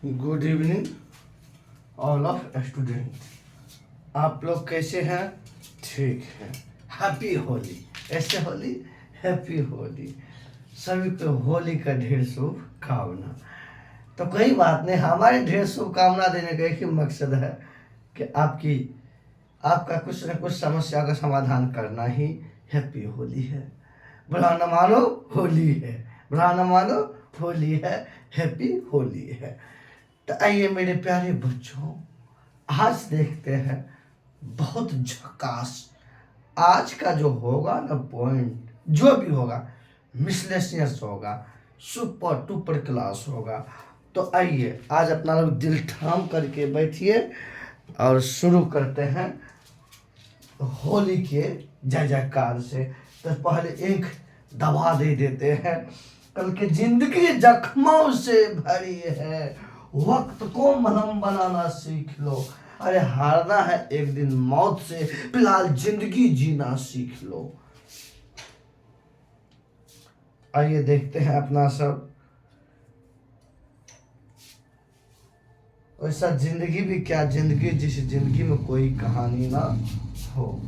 Good evening all of student. आप लोग कैसे हैं? ठीक है। हैप्पी होली। ऐसे होली, हैप्पी होली। सभी को होली का ढेर शुभकामना। तो कोई बात नहीं, हमारे ढेर शुभकामना देने का एक ही मकसद है कि आपका कुछ न कुछ समस्या का समाधान करना ही हैप्पी होली है। बुरा न मानो होली है, बुरा न मानो होली है, हैप्पी होली है। तो आइए मेरे प्यारे बच्चों, आज देखते हैं बहुत झकास आज का जो होगा ना पॉइंट, जो भी होगा मिसलेनियस होगा, सुपर टुपर क्लास होगा। तो आइए आज अपना लोग दिल थाम करके बैठिए और शुरू करते हैं होली के जय जयकार से। तो पहले एक दवा दे देते हैं। कल की जिंदगी जख्मों से भरी है, वक्त को मलहम बनाना सीख लो। अरे हारना है एक दिन मौत से, फिलहाल जिंदगी जीना सीख लो। आइए देखते हैं अपना सब। वैसा जिंदगी भी क्या जिंदगी जिस जिंदगी में कोई कहानी ना हो।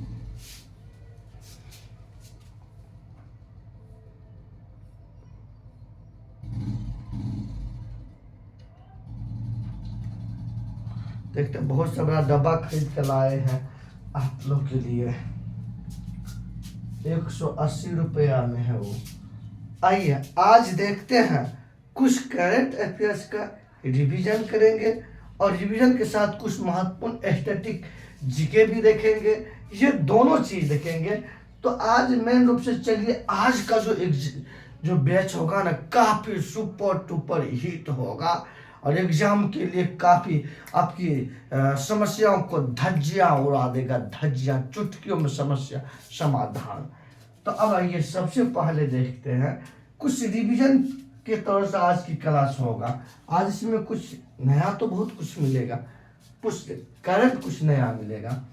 देखते बहुत सा बड़ा डब्बा खरीद कर लाए हैं आप लोग के लिए। 180 रुपया में है वो। आइए आज देखते हैं कुछ करंट अफेयर्स का रिवीजन करेंगे और रिवीजन के साथ कुछ महत्वपूर्ण स्टैटिक जीके भी देखेंगे। ये दोनों चीज देखेंगे। तो आज मेन रूप से चलिए, आज का जो बैच होगा ना, काफी सुपर टुपर हिट होगा और एग्जाम के लिए काफी आपकी समस्याओं को धज्जियां उड़ा देगा। धज्जियां, चुटकियों में समस्या समाधान। तो अब आइए सबसे पहले देखते हैं कुछ रिवीजन के तौर से आज की क्लास होगा। आज इसमें कुछ नया तो बहुत कुछ मिलेगा, कुछ करंट कुछ नया मिलेगा।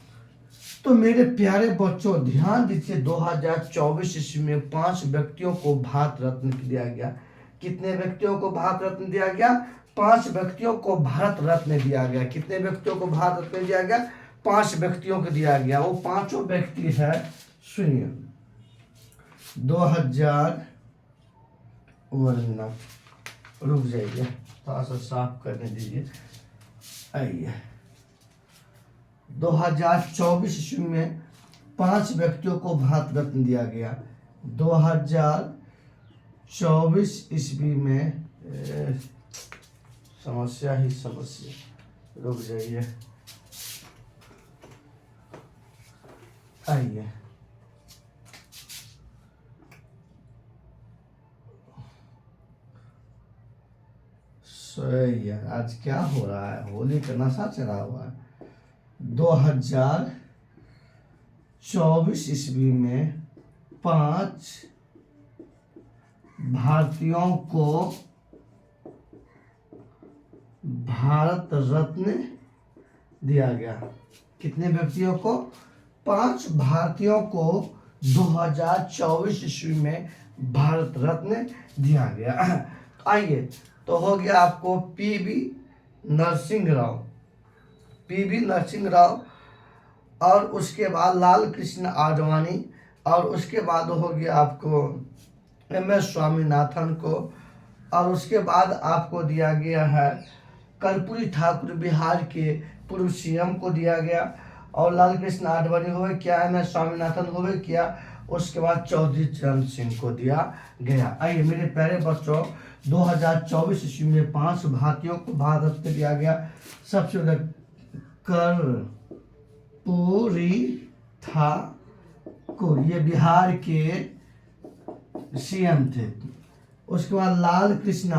तो मेरे प्यारे बच्चों ध्यान दीजिए, 2024 ईस्वी में 5 व्यक्तियों को भारत रत्न दिया गया। कितने व्यक्तियों को भारत रत्न दिया गया? 5 व्यक्तियों को भारत रत्न दिया गया। कितने व्यक्तियों को भारत रत्न दिया गया? 5 व्यक्तियों को दिया गया। वो पांचों व्यक्ति है, सुनिए। 2000 रुक जाइए, थोड़ा सा साफ करने दीजिए। आइए 2024 ईस्वी में 5 व्यक्तियों को भारत रत्न दिया गया। 2024 ईस्वी में समस्या ही समस्या, रुक जाइए। आइए सही है, आज क्या हो रहा है? होली का नशा चढ़ा हुआ है। 2024 ईस्वी में 5 भारतीयों को भारत रत्न दिया गया। कितने व्यक्तियों को? 5 भारतीयों को 2024 ईस्वी में भारत रत्न दिया गया। आइए, तो हो गया आपको पीवी नरसिंह राव, और उसके बाद लाल कृष्ण आडवाणी, और उसके बाद हो गया आपको MS स्वामीनाथन को, और उसके बाद आपको दिया गया है कर्पूरी ठाकुर, बिहार के पूर्व CM को दिया गया। और लाल कृष्ण आडवाणी हो क्या, MS स्वामीनाथन हो क्या, उसके बाद चौधरी चरण सिंह को दिया गया। आइए मेरे प्यारे बच्चों, 2024 ईस्वी में 5 भारतीयों को भारत रत्न दिया गया। सबसे कर्पूरी ठाकुर, ये बिहार के CM थे। उसके बाद लाल कृष्ण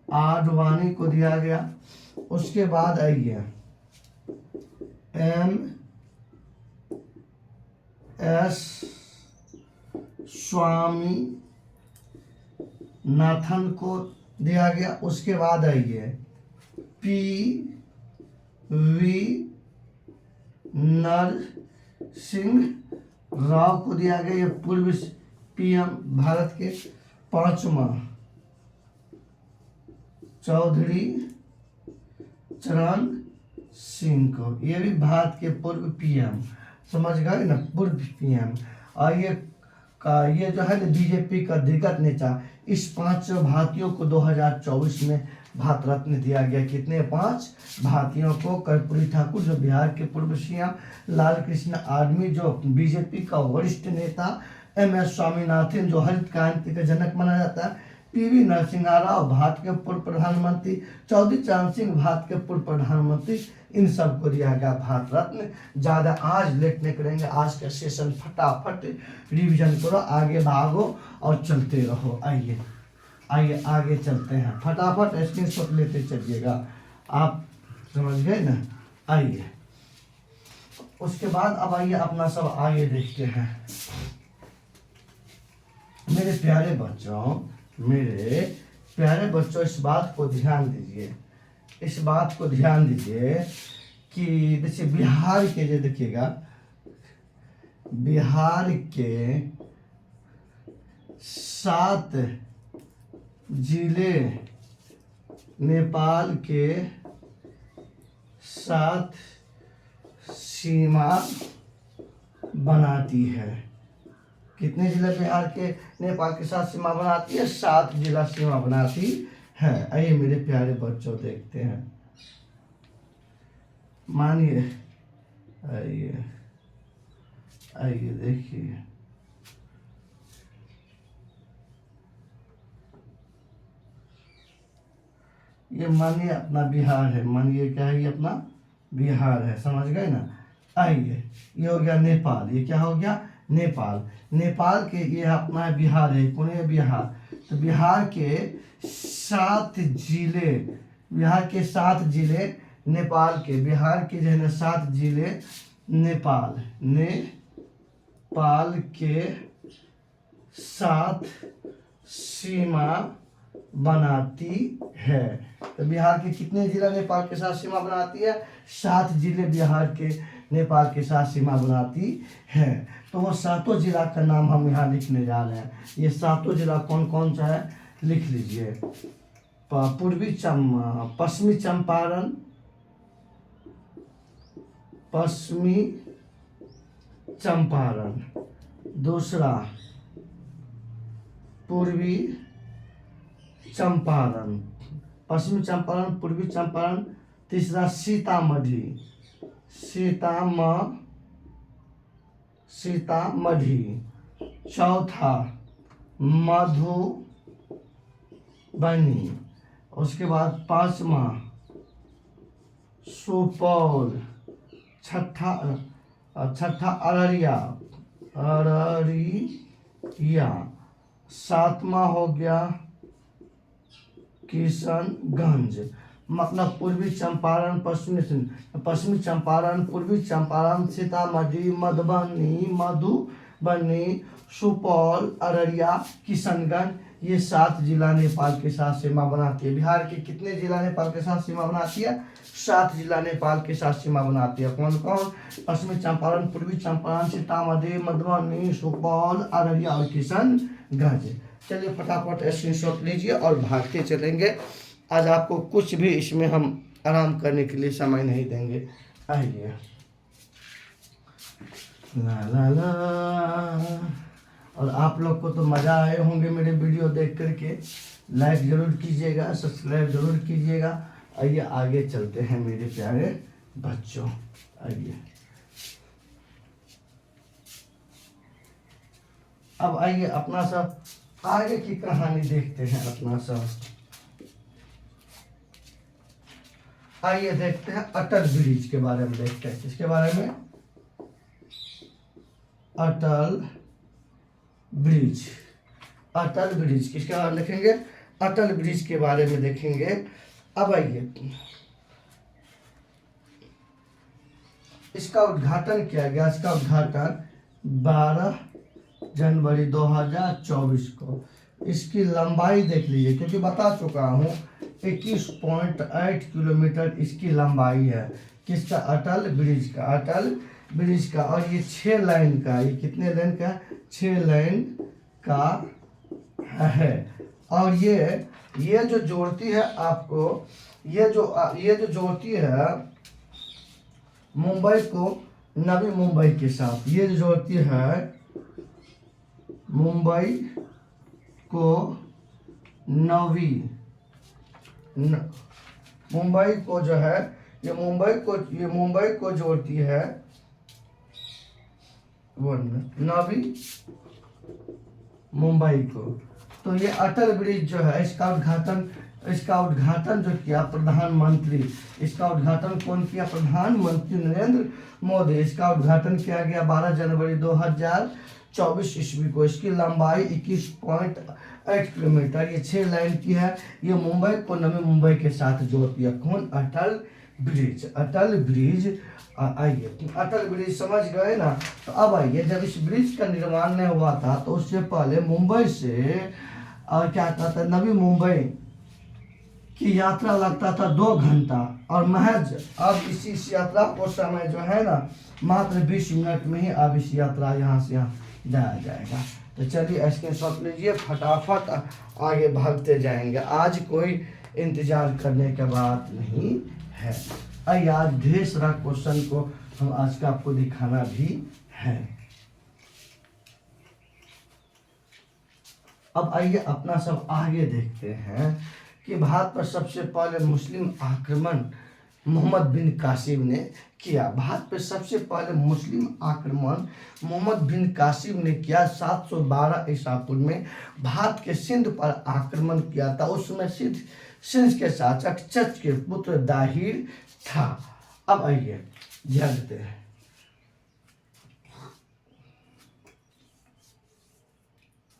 आडवाणी को दिया गया। उसके बाद आइए MS स्वामीनाथन को दिया गया। उसके बाद आइए PV नरसिंह राव को दिया गया, ये पूर्व PM भारत के। पांचवा चौधरी चरण सिंह को, ये भी भारत के पूर्व पीएम, समझ गए ना, पूर्व पीएम। और ये जो है ना बीजेपी का दिग्गज नेता। इस 5 भारतीयों को 2024 में भारत रत्न दिया गया। कितने? 5 भारतीयों को। कर्पूरी ठाकुर जो बिहार के पूर्व सीएम, लाल कृष्ण आडवाणी जो बीजेपी का वरिष्ठ नेता, MS स्वामीनाथन जो हरित क्रांति का जनक माना जाता है, PV नरसिम्हा राव भारत के पूर्व प्रधानमंत्री, चौधरी चरण सिंह भारत के पूर्व प्रधानमंत्री, इन सबको दिया गया भारत रत्न। ज़्यादा आज लेट नहीं करेंगे, आज का सेशन फटाफट रिवीजन करो, आगे भागो और चलते रहो। आइए आगे चलते हैं, फटाफट स्क्रीनशॉट लेते चलिएगा, आप समझ गए ना। आइए उसके बाद अब आइए अपना सब आगे देखते हैं। मेरे प्यारे बच्चों इस बात को ध्यान दीजिए, कि जैसे बिहार के जो देखिएगा, बिहार के 7 जिले नेपाल के साथ सीमा बनाती है। कितने जिले बिहार के नेपाल के साथ सीमा बनाती है? 7 जिला सीमा बनाती है। आइए मेरे प्यारे बच्चों देखते हैं, मानिए, आइए देखिए, ये मानिए अपना बिहार है, मानिए क्या है, ये अपना बिहार है, समझ गए ना। आइए ये हो गया नेपाल, ये क्या हो गया? नेपाल के ये अपना है बिहार है, कौन है? बिहार। तो बिहार के 7 जिले नेपाल के, बिहार के जो है ना 7 जिले नेपाल के साथ सीमा बनाती है। तो बिहार के कितने जिला नेपाल के साथ सीमा बनाती है? 7 जिले बिहार के नेपाल के साथ सीमा बनाती है। तो वो 7 जिला का नाम हम यहाँ लिखने जा रहे हैं। ये 7 जिला कौन कौन सा है, लिख लीजिए। पश्चिमी चंपारण, दूसरा पूर्वी चंपारण, पश्चिमी चंपारण, पूर्वी चंपारण, तीसरा सीतामढ़ी, चौथा मधुबनी, उसके बाद 5वां सुपौल, छठा अररिया, 7वां हो गया किशनगंज। मतलब पूर्वी चंपारण, पश्चिमी चंपारण, पूर्वी चंपारण, सीतामढ़ी, मधुबनी, सुपौल, अररिया, किशनगंज, ये 7 जिला नेपाल के साथ सीमा बनाती है। बिहार के कितने जिला नेपाल के साथ सीमा बनाती है? 7 जिला नेपाल के साथ सीमा बनाती है। कौन कौन? पश्चिमी चंपारण, पूर्वी चंपारण, सीतामढ़ी, मधुबनी, सुपौल, अररिया और किशनगंज। चलिए फटाफट स्क्रीनशॉट लीजिए और भागते चलेंगे। आज आपको कुछ भी इसमें हम आराम करने के लिए समय नहीं देंगे। आइए ला और आप लोग को तो मज़ा आए होंगे मेरे वीडियो देख करके। लाइक ज़रूर कीजिएगा, सब्सक्राइब ज़रूर कीजिएगा। आइए आगे चलते हैं मेरे प्यारे बच्चों। आइए अब आइए अपना सब आगे की कहानी देखते हैं अपना सब। आइए देखते हैं अटल ब्रिज के बारे में देखते हैं। किसके बारे में? अटल ब्रिज किसके बारे में लिखेंगे? अटल ब्रिज के बारे में देखेंगे। अब आइए इसका उद्घाटन किया गया। इसका उद्घाटन 12 जनवरी 2024 को। इसकी लंबाई देख लीजिए, क्योंकि बता चुका हूँ 21.8 किलोमीटर इसकी लंबाई है। किसका? अटल ब्रिज का। और ये 6 लाइन का, ये कितने लाइन का? 6 लाइन का है। और ये जो जोड़ती है आपको, ये जो जोड़ती है मुंबई को नवी मुंबई के साथ, ये जो जोड़ती है मुंबई को नवी मुंबई को जो है, ये मुंबई को जोड़ती है वो नवी मुंबई को। तो ये अटल ब्रिज जो है, इसका उद्घाटन जो किया प्रधानमंत्री, इसका उद्घाटन कौन किया? प्रधानमंत्री नरेंद्र मोदी। इसका उद्घाटन किया गया 12 जनवरी 2024 ईस्वी को। इसकी लंबाई 21.8 किलोमीटर, ये 6 लाइन की है। ये मुंबई को नवी मुंबई के साथ जोड़ती है। कौन? अटल ब्रिज। अटल ब्रिज। आइए, अटल ब्रिज समझ गए ना। तो अब आइए, जब इस ब्रिज का निर्माण नहीं हुआ था तो उससे पहले मुंबई से क्या कहते हैं, नवी मुंबई की यात्रा लगता था 2 घंटा, और महज अब इस यात्रा को समय जो है ना मात्र 20 मिनट में ही अब इस यात्रा यहाँ से यहाँ जाया जाएगा। तो चलिए स्क्रीनशॉट लीजिए, फटाफट आगे भागते जाएंगे। आज कोई इंतजार करने की बात नहीं है। आइए, आज ढेर सारा क्वेश्चन को हम आज का आपको दिखाना भी है। अब आइए अपना सब आगे देखते हैं कि भारत पर सबसे पहले मुस्लिम आक्रमण मोहम्मद बिन कासिम ने किया। भारत पर सबसे पहले मुस्लिम आक्रमण मोहम्मद बिन कासिम ने किया 712 ईसा पूर्व में। भारत के सिंध पर आक्रमण किया था। उस समय सिंध के शासक चच के पुत्र दाहिर था। अब आइए ध्यान देते हैं।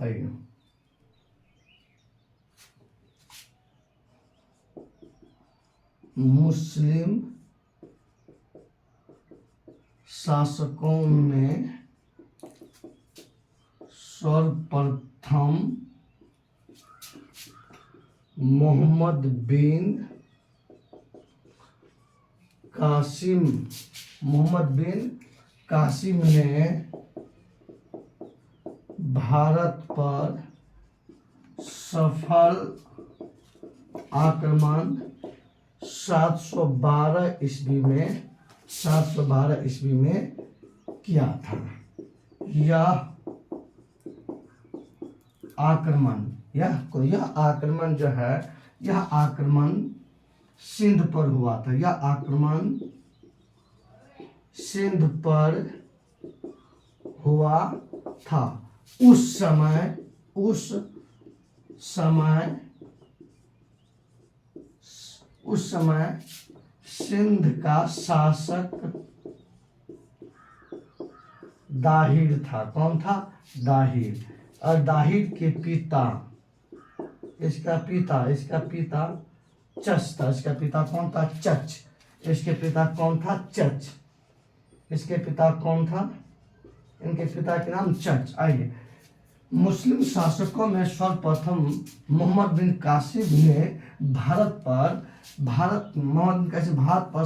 आइए, मुस्लिम शासकों में सर्वप्रथम मोहम्मद बिन कासिम ने भारत पर सफल आक्रमण 712 ईस्वी में किया था। यह आक्रमण जो है, यह आक्रमण सिंध पर हुआ था। यह आक्रमण सिंध पर हुआ था। उस समय सिंध का शासक दाहिर था। कौन था? दाहिर। और दाहिर के पिता, इसका पिता चच था। इसका पिता कौन था? चच। इसके पिता कौन था? चच। इसके पिता कौन था? इनके पिता के नाम चच। आइए, मुस्लिम शासकों में सर्वप्रथम मोहम्मद बिन कासिम ने भारत पर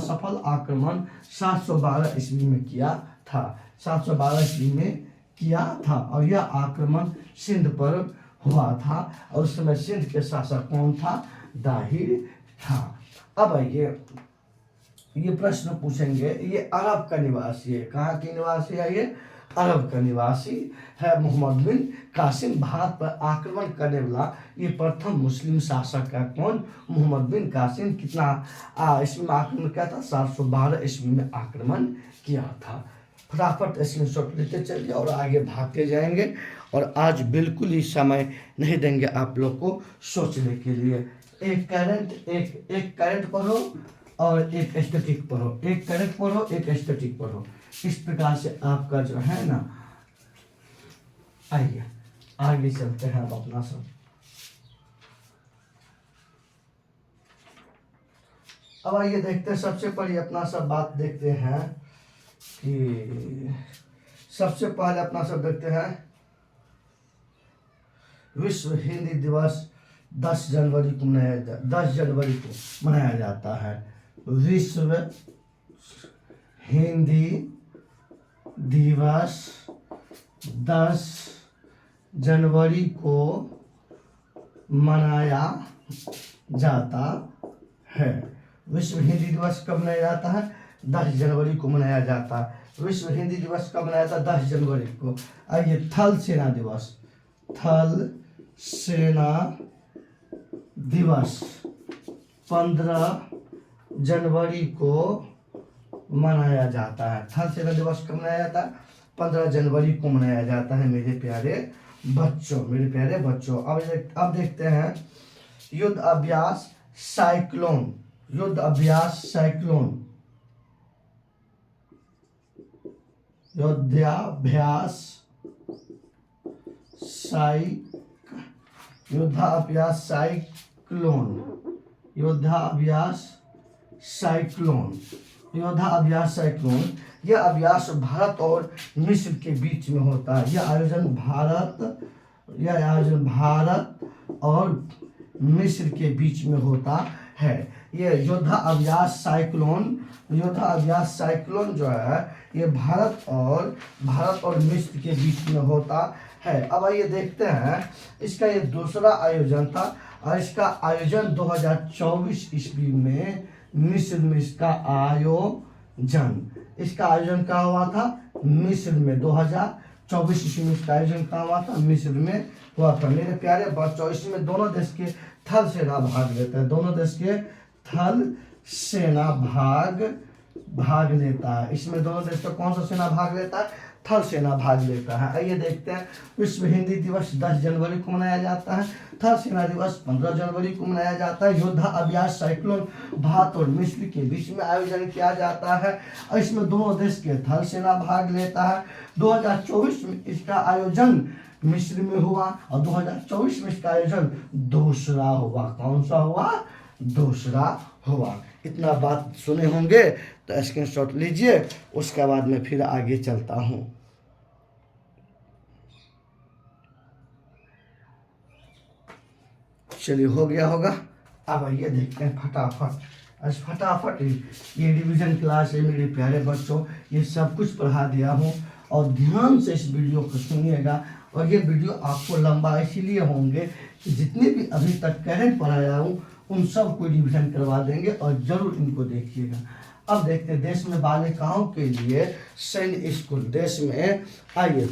सफल आक्रमण 712 ईस्वी में किया था। 712 ईस्वी में किया था, और यह आक्रमण सिंध पर हुआ था। और उस समय सिंध के शासक कौन था? दाहिर था। अब आइए, ये प्रश्न पूछेंगे, ये अरब का निवासी है। कहाँ की निवासी है? ये अरब का निवासी है मोहम्मद बिन कासिम। भारत पर आक्रमण करने वाला ये प्रथम मुस्लिम शासक है। कौन? मोहम्मद बिन कासिम। कितना ईस्वी में आक्रमण किया था? 712 ईस्वी में आक्रमण किया था। फटाफट स्क्रीनशॉट लेते चलिए और आगे भागते जाएंगे। और आज बिल्कुल ही समय नहीं देंगे आप लोग को सोचने के लिए। एक करंट पढ़ो और एक स्टैटिक पढ़ो। एक करंट पढ़ो, एक स्टैटिक पढ़ो। इस प्रकार से आपका जो है ना, आइए आगे चलते हैं अब अपना सब। अब आइए देखते हैं, सबसे पहले अपना सब बात देखते हैं कि सबसे पहले अपना सब देखते हैं विश्व हिंदी दिवस 10 जनवरी को मनाया जाता है। विश्व हिंदी दिवस 10 जनवरी को मनाया जाता है। विश्व हिंदी दिवस कब मनाया जाता है? 10 जनवरी को मनाया जाता है। विश्व हिंदी दिवस कब मनाया जाता है? 10 जनवरी को। आइए, थल सेना दिवस। थल सेना दिवस 15 जनवरी को मनाया जाता है। थल सेना दिवस कब मनाया जाता है? 15 जनवरी को मनाया जाता है मेरे प्यारे बच्चों, मेरे प्यारे बच्चों। अब देखते हैं युद्ध अभ्यास साइक्लोन। युद्ध अभ्यास साइक्लोन। युद्धाभ्यास युद्धाभ्यास साइक्लोन। युद्धाभ्यास साइक्लोन। युद्धाभ्यास साइक्लोन। यह अभ्यास भारत और मिस्र के बीच में होता है। यह आयोजन भारत और मिस्र के बीच में होता है। यह युद्धाभ्यास साइक्लोन जो है ये भारत और मिस्र के बीच में होता है। अब आइए देखते हैं इसका ये दूसरा आयोजन था और इसका आयोजन 2024 ईस्वी में मिस्र में इसका आयोजन कहाँ हुआ था? मिस्र में। 2024 ईस्वी में इसका आयोजन कहाँ हुआ था? मिस्र में हुआ था। मेरे प्यारे बच्चों, इसमें दोनों देश के थल सेना भाग लेते हैं। दोनों देश के थल सेना भाग लेता है। इसमें दोनों देश का कौन सा सेना भाग लेता है? थल सेना भाग लेता है। आइए देखते हैं। विश्व हिंदी दिवस 10 जनवरी को मनाया जाता है। थल सेना दिवस 15 जनवरी को मनाया जाता है। योद्धा अभ्यास साइक्लोन भारत और मिस्र के बीच में आयोजन किया जाता है और इसमें दोनों देश के थल सेना भाग लेता है। 2024 में इसका आयोजन मिस्र में हुआ और 2024 में इसका आयोजन दूसरा हुआ। कौन सा हुआ? दूसरा हुआ। इतना बात सुने होंगे तो स्क्रीनशॉट लीजिए, उसके बाद मैं फिर आगे चलता हूँ। चलिए, हो गया होगा। अब आइए देखते हैं फटाफट ये रिवीजन क्लास है मेरे प्यारे बच्चों। ये सब कुछ पढ़ा दिया हूँ और ध्यान से इस वीडियो को सुनिएगा। और ये वीडियो आपको लंबा इसीलिए होंगे कि जितने भी अभी तक करंट पढ़ाया हूँ उन सब को रिवीजन करवा देंगे और जरूर इनको देखिएगा। अब देखते हैं देश में बालिकाओं के लिए सैन्य स्कूल। देश में आइए,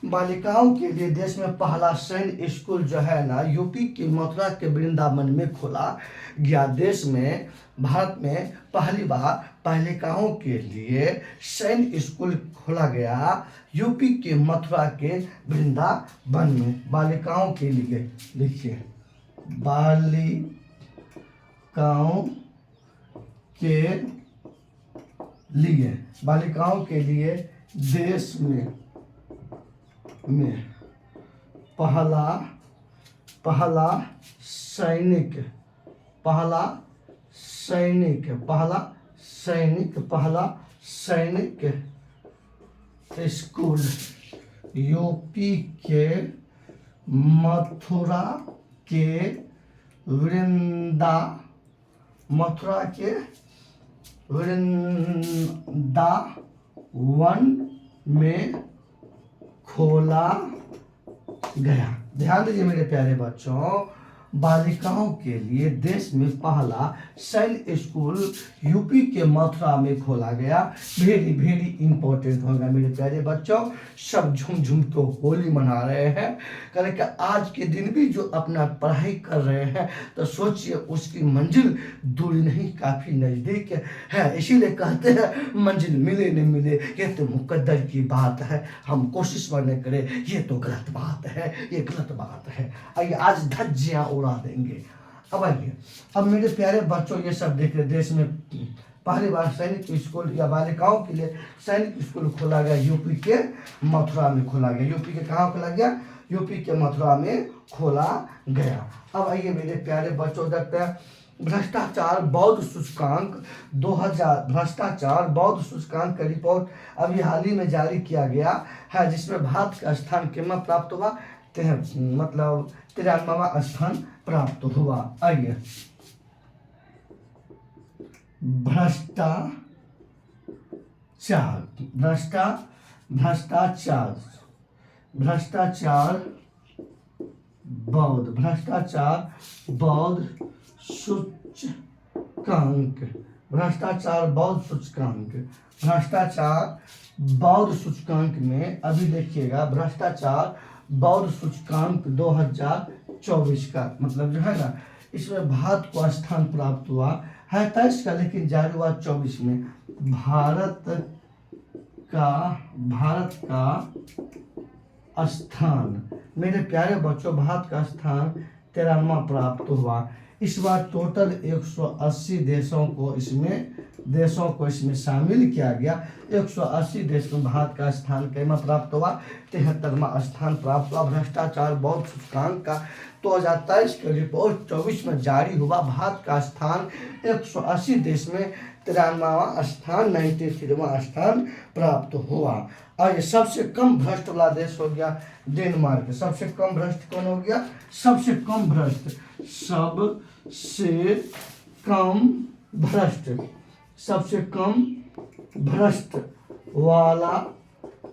बालिकाओं के लिए देश में पहला सैन्य स्कूल जो है ना, यूपी के मथुरा के वृंदावन में खोला गया। देश में भारत में पहली बार बालिकाओं के लिए सैन्य स्कूल खोला गया यूपी के मथुरा के वृंदावन में। बालिकाओं के लिए लिखिए, बालिकाओं के लिए देश में पहला सैनिक स्कूल यूपी के मथुरा के वृंदावन में खोला गया। ध्यान दीजिए मेरे प्यारे बच्चों, बालिकाओं के लिए देश में पहला सैन्य स्कूल यूपी के मथुरा में खोला गया। वेरी इंपॉर्टेंट होगा मेरे प्यारे बच्चों। सब झूम तो होली मना रहे हैं, कारण कि आज के दिन भी जो अपना पढ़ाई कर रहे हैं तो सोचिए उसकी मंजिल दूर नहीं, काफी नजदीक है। इसीलिए कहते हैं मंजिल मिले न मिले ये तो मुकद्दर की बात है, हम कोशिश न करें ये तो गलत बात है, ये गलत बात है। आइए आज धज्जियां उड़ा देंगे। अब आइए, अब मेरे प्यारे बच्चों ये सब देख रहे, देश में पहली बार सैनिक स्कूल या बालिकाओं के लिए सैनिक स्कूल खोला गया यूपी के मथुरा में खोला गया। यूपी के कहाँ खोला गया? यूपी के मथुरा में खोला गया। अब आइए मेरे प्यारे बच्चों देखते हैं भ्रष्टाचार बौद्ध सूचकांक 2000। भ्रष्टाचार बौद्ध सूचकांक का रिपोर्ट अभी हाल ही में जारी किया गया है, जिसमें भारत का स्थान कितना प्राप्त हुआ? 93वां स्थान प्राप्त हुआ। आइए, बौद्ध, भ्रष्टाचार बौद्ध सूचकांक, भ्रष्टाचार बौद्ध सूचकांक, भ्रष्टाचार बौद्ध सूचकांक में अभी देखिएगा भ्रष्टाचार बौद्ध सूचकांक 2024 का मतलब जो है ना, इसमें भारत को स्थान प्राप्त हुआ है 23 का, लेकिन जारी हुआ 24 में। भारत का स्थान, मेरे प्यारे बच्चों, भारत का स्थान 13वां प्राप्त हुआ। इस बार टोटल 180 देशों को इसमें शामिल किया गया। 180 देश में भारत का स्थान कैमा प्राप्त हुआ, 73वां स्थान प्राप्त हुआ। भ्रष्टाचार बौद्ध सूचकांक का 2023 का रिपोर्ट 24 में जारी हुआ। भारत का स्थान 180 देश में 93वां स्थान, 93वां स्थान प्राप्त हुआ। और ये सबसे कम भ्रष्ट वाला देश हो गया डेनमार्क। सबसे कम भ्रष्ट कौन हो गया? सबसे कम भ्रष्ट सबसे कम भ्रष्ट वाला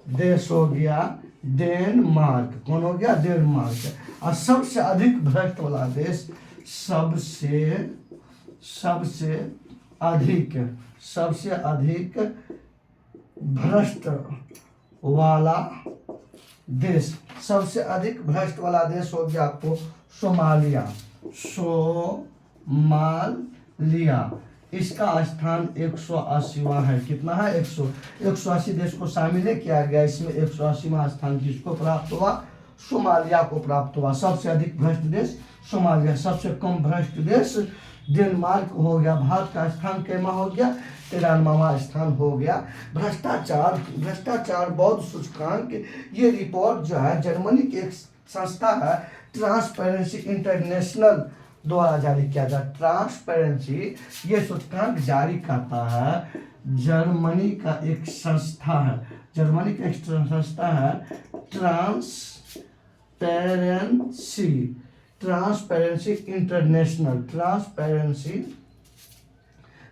देश हो गया डेनमार्क। कौन हो गया? डेनमार्क। और सबसे अधिक भ्रष्ट वाला देश सबसे अधिक भ्रष्ट वाला देश, सबसे अधिक भ्रष्ट वाला देश हो गया आपको सोमालिया। इसका स्थान 180वां है। कितना है? 180 देश को शामिल किया गया। इसमें 180वां स्थान किसको प्राप्त हुआ? सोमालिया को प्राप्त हुआ। सबसे अधिक भ्रष्ट देश सोमालिया, सबसे कम भ्रष्ट देश डेनमार्क हो गया। भारत का स्थान कैमा हो गया? 93वां स्थान हो गया। भ्रष्टाचार बौद्ध सूचकांक, ये रिपोर्ट जो है जर्मनी की एक संस्था है ट्रांसपेरेंसी इंटरनेशनल द्वारा जारी किया जाता है। ट्रांसपेरेंसी ये सूचकांक जारी करता है जर्मनी का एक संस्था है,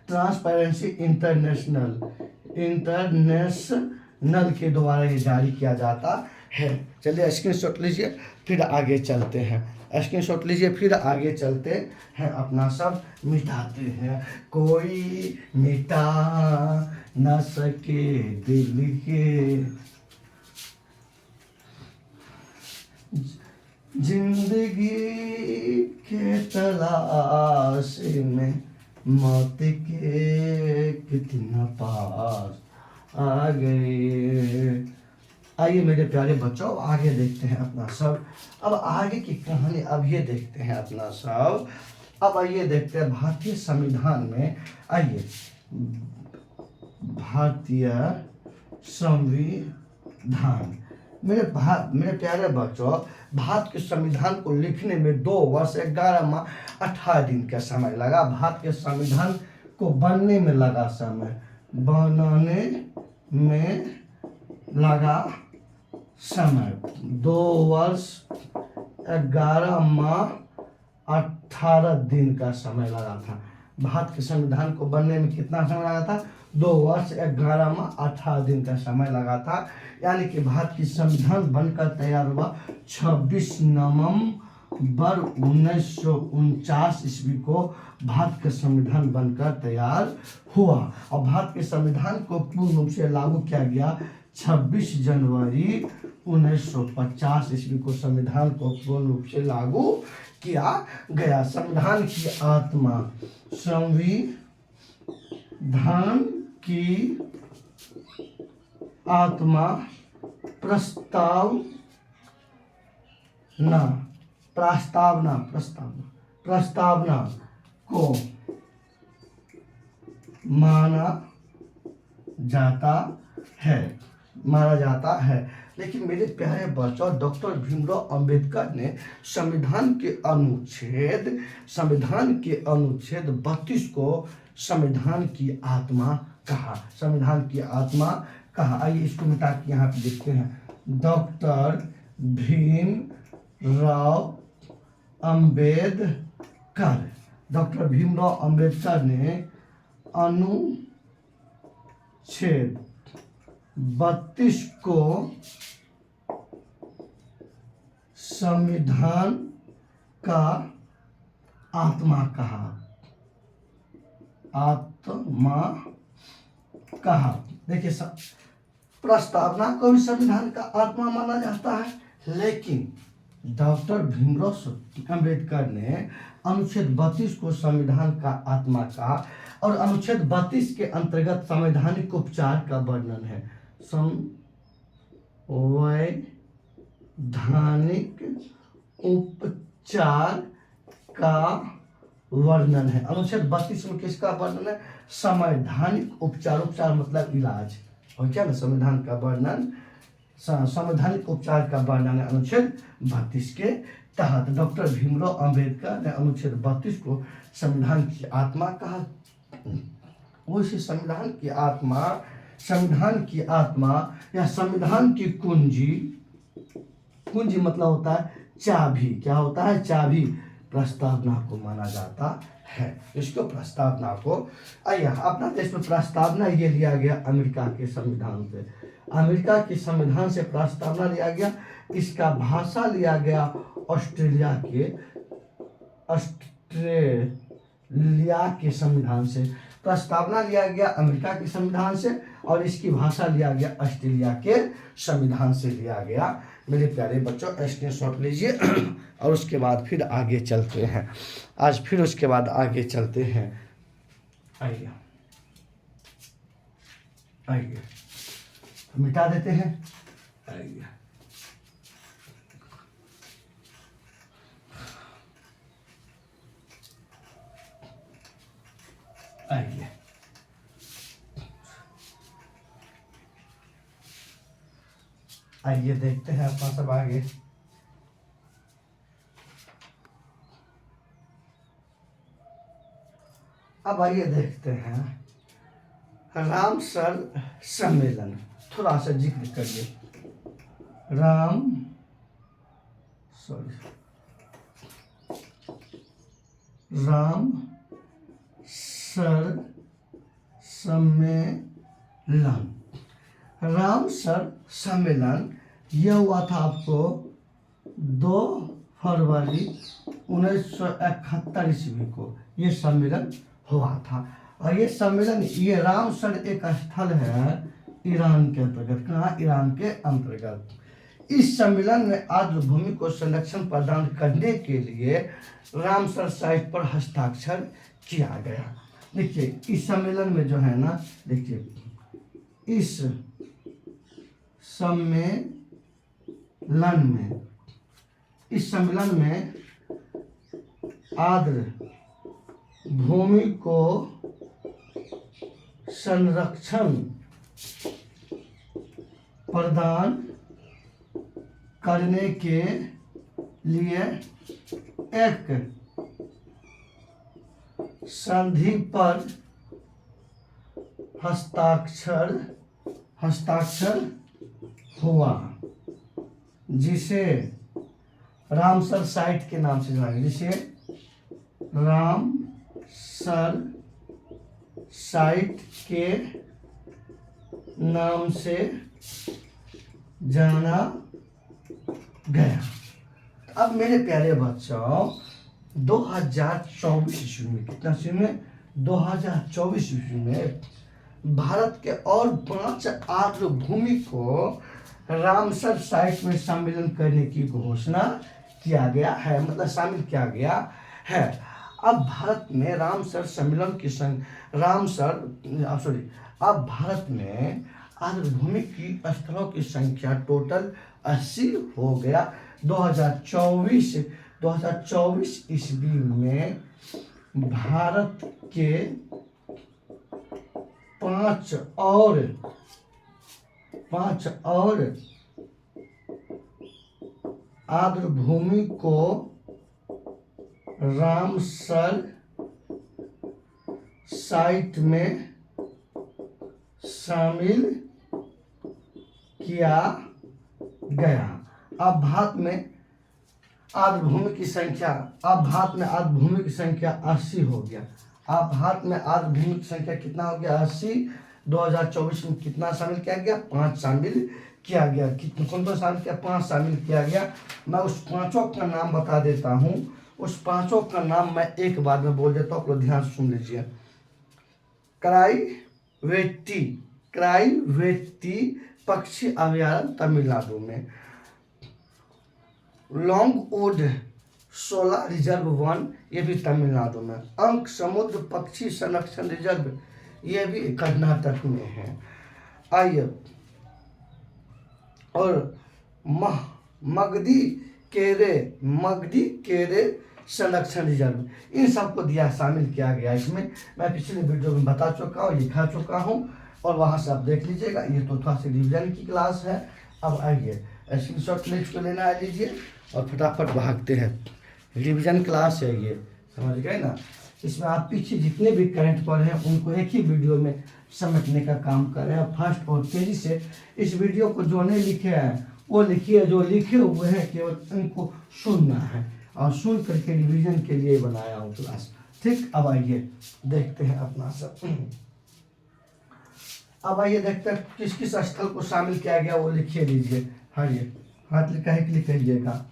ट्रांसपेरेंसी इंटरनेशनल के द्वारा ये जारी किया जाता है। चलिए स्क्रीनशॉट लीजिए, फिर आगे चलते हैं। स्क्रीनशॉट लीजिए, फिर आगे चलते हैं। अपना सब मिटाते हैं। कोई मिटा न सके दिल के, जिंदगी के तलाश में मौत के कितना पास आ गए। आइए मेरे प्यारे बच्चों, आगे देखते हैं अपना सब। अब आगे की कहानी अब ये देखते हैं अपना सब। अब आइए देखते हैं भारतीय संविधान में। आइए, भारतीय संविधान, मेरे प्यारे बच्चों, भारत के संविधान को लिखने में 2 वर्ष 11 माह 18 दिन का समय लगा। भारत के संविधान को बनने में लगा समय, 2 वर्ष 11 माह 18 दिन का समय लगा था। भारत के संविधान को बनने में कितना समय लगा था? 2 वर्ष 11 माह 18 दिन का समय लगा था। यानी कि भारत की संविधान बनकर तैयार हुआ 26 नवंबर 1949 ईस्वी को भारत का संविधान बनकर तैयार हुआ। और भारत के संविधान को पूर्ण रूप से लागू किया गया 26 जनवरी 1950 ईस्वी को संविधान को पूर्ण रूप से लागू किया गया। संविधान की आत्मा प्रस्तावना को माना जाता है। लेकिन मेरे प्यारे बच्चों, डॉक्टर भीमराव अंबेडकर ने संविधान के अनुच्छेद 32 को संविधान की आत्मा कहा। आइए इसको मिटा के यहाँ पे देखते हैं। डॉक्टर भीमराव अंबेडकर ने अनुच्छेद 32 को संविधान का आत्मा कहा, आत्मा कहा। देखिए प्रस्तावना को भी संविधान का आत्मा माना जाता है, लेकिन डॉक्टर भीमराव अंबेडकर ने अनुच्छेद 32 को संविधान का आत्मा कहा, और अनुच्छेद 32 के अंतर्गत संवैधानिक उपचार का वर्णन है। संवैधानिक उपचार का वर्णन है। अनुच्छेद 32 में किसका वर्णन है? संवैधानिक उपचार। उपचार मतलब इलाज, और क्या ना संविधान का वर्णन, संवैधानिक उपचार का वर्णन है अनुच्छेद 32 के तहत। डॉक्टर भीमराव अंबेडकर ने अनुच्छेद 32 को संविधान की आत्मा कहा। वैसे संविधान की आत्मा या संविधान की कुंजी, कुंजी मतलब होता है चाबी। क्या होता है? चाबी। प्रस्तावना को माना जाता है। इसको प्रस्तावना को, आइए अपना देश में प्रस्तावना ये लिया गया अमेरिका के संविधान से। अमेरिका के संविधान से प्रस्तावना लिया गया। इसका भाषा लिया गया ऑस्ट्रेलिया के संविधान से। प्रस्तावना लिया गया अमेरिका के संविधान से, और इसकी भाषा लिया गया ऑस्ट्रेलिया के संविधान से लिया गया। मेरे प्यारे बच्चों, स्क्रीनशॉट लीजिए और उसके बाद फिर आगे चलते हैं। आज फिर उसके बाद आगे चलते हैं। आइए आइए मिटा देते हैं। आइए आइए आइए देखते हैं अपना सब आगे। अब आइए देखते हैं रामसर सम्मेलन। थोड़ा सा जिक्र करिए। रामसर सम्मेलन। रामसर सम्मेलन यह हुआ था आपको 2 फरवरी 1971 ईस्वी को ये सम्मेलन हुआ था। और ये सम्मेलन, ये रामसर एक स्थल है ईरान के अंतर्गत। कहाँ? ईरान के अंतर्गत। इस सम्मेलन में आर्द्र भूमि को संरक्षण प्रदान करने के लिए रामसर साइट पर हस्ताक्षर किया गया। देखिए इस सम्मेलन में जो है ना, देखिए इस सम्मेलन में आर्द्र भूमि को संरक्षण प्रदान करने के लिए एक संधि पर हस्ताक्षर हुआ, जिसे रामसर साइट के नाम से जाना गया। जिसे रामसर साइट के नाम से जाना गया। अब मेरे प्यारे बच्चों, 2024 ईस्वी में, कितना ईस्वी में? 2024 ईस्वी में भारत के और 5 आर्द्र भूमि को रामसर साइट में सम्मिलन करने की घोषणा किया गया है, मतलब शामिल किया गया है। अब भारत में रामसर सम्मेलन की अब भारत में आर्द्र भूमि की स्थलों की संख्या टोटल 80 हो गया। 2024 ईस्वी में भारत के 5 और आर्द्र भूमि को रामसर साइट में शामिल किया गया। अब भारत में आर्द्र भूमि की संख्या 80 हो गया। अब भारत में आर्द्र भूमि की संख्या कितना हो गया? 80। 2024 में कितना शामिल किया गया? 5 शामिल किया गया। कितने शामिल किया? 5 शामिल किया गया। मैं उस 5 का नाम बता देता हूँ। उस पांचों का नाम मैं एक बार में बोल देता हूँ, आप लोग ध्यान से सुन लीजिए। क्राइवेटी, क्राइवेटी पक्षी अभयारण्य तमिलनाडु में। लॉन्गवुड शोला रिजर्व वन, ये भी तमिलनाडु में। अंक समुद्र पक्षी संरक्षण रिजर्व, ये भी कर्नाटक में है। आइए, और मगधी केरे संरक्षण रिजर्व, इन सबको दिया शामिल किया गया इसमें। मैं पिछले वीडियो में बता चुका हूँ, लिखा चुका हूँ, और वहाँ से आप देख लीजिएगा। ये तो थोड़ा सा रिविजन की क्लास है। अब आइए स्क्रीनशॉट लेना लीजिए और फटाफट भागते हैं। रिवीजन क्लास है ये, समझ गए ना। इसमें आप पीछे जितने भी करंट पढ़े हैं उनको एक ही वीडियो में समेटने का काम कर रहे हैं फर्स्ट, और तेजी से इस वीडियो को जो नहीं लिखे हैं वो लिखिए, जो लिखे हुए हैं केवल उनको सुनना है, और सुन करके रिवीजन के लिए बनाया हूँ क्लास। ठीक, अब आइए देखते हैं अपना सब। अब आइए देखते हैं किस किस स्थल को शामिल किया गया, वो लिखिए लीजिए। हाँ, ये हाथ लिखा लिखिएगा।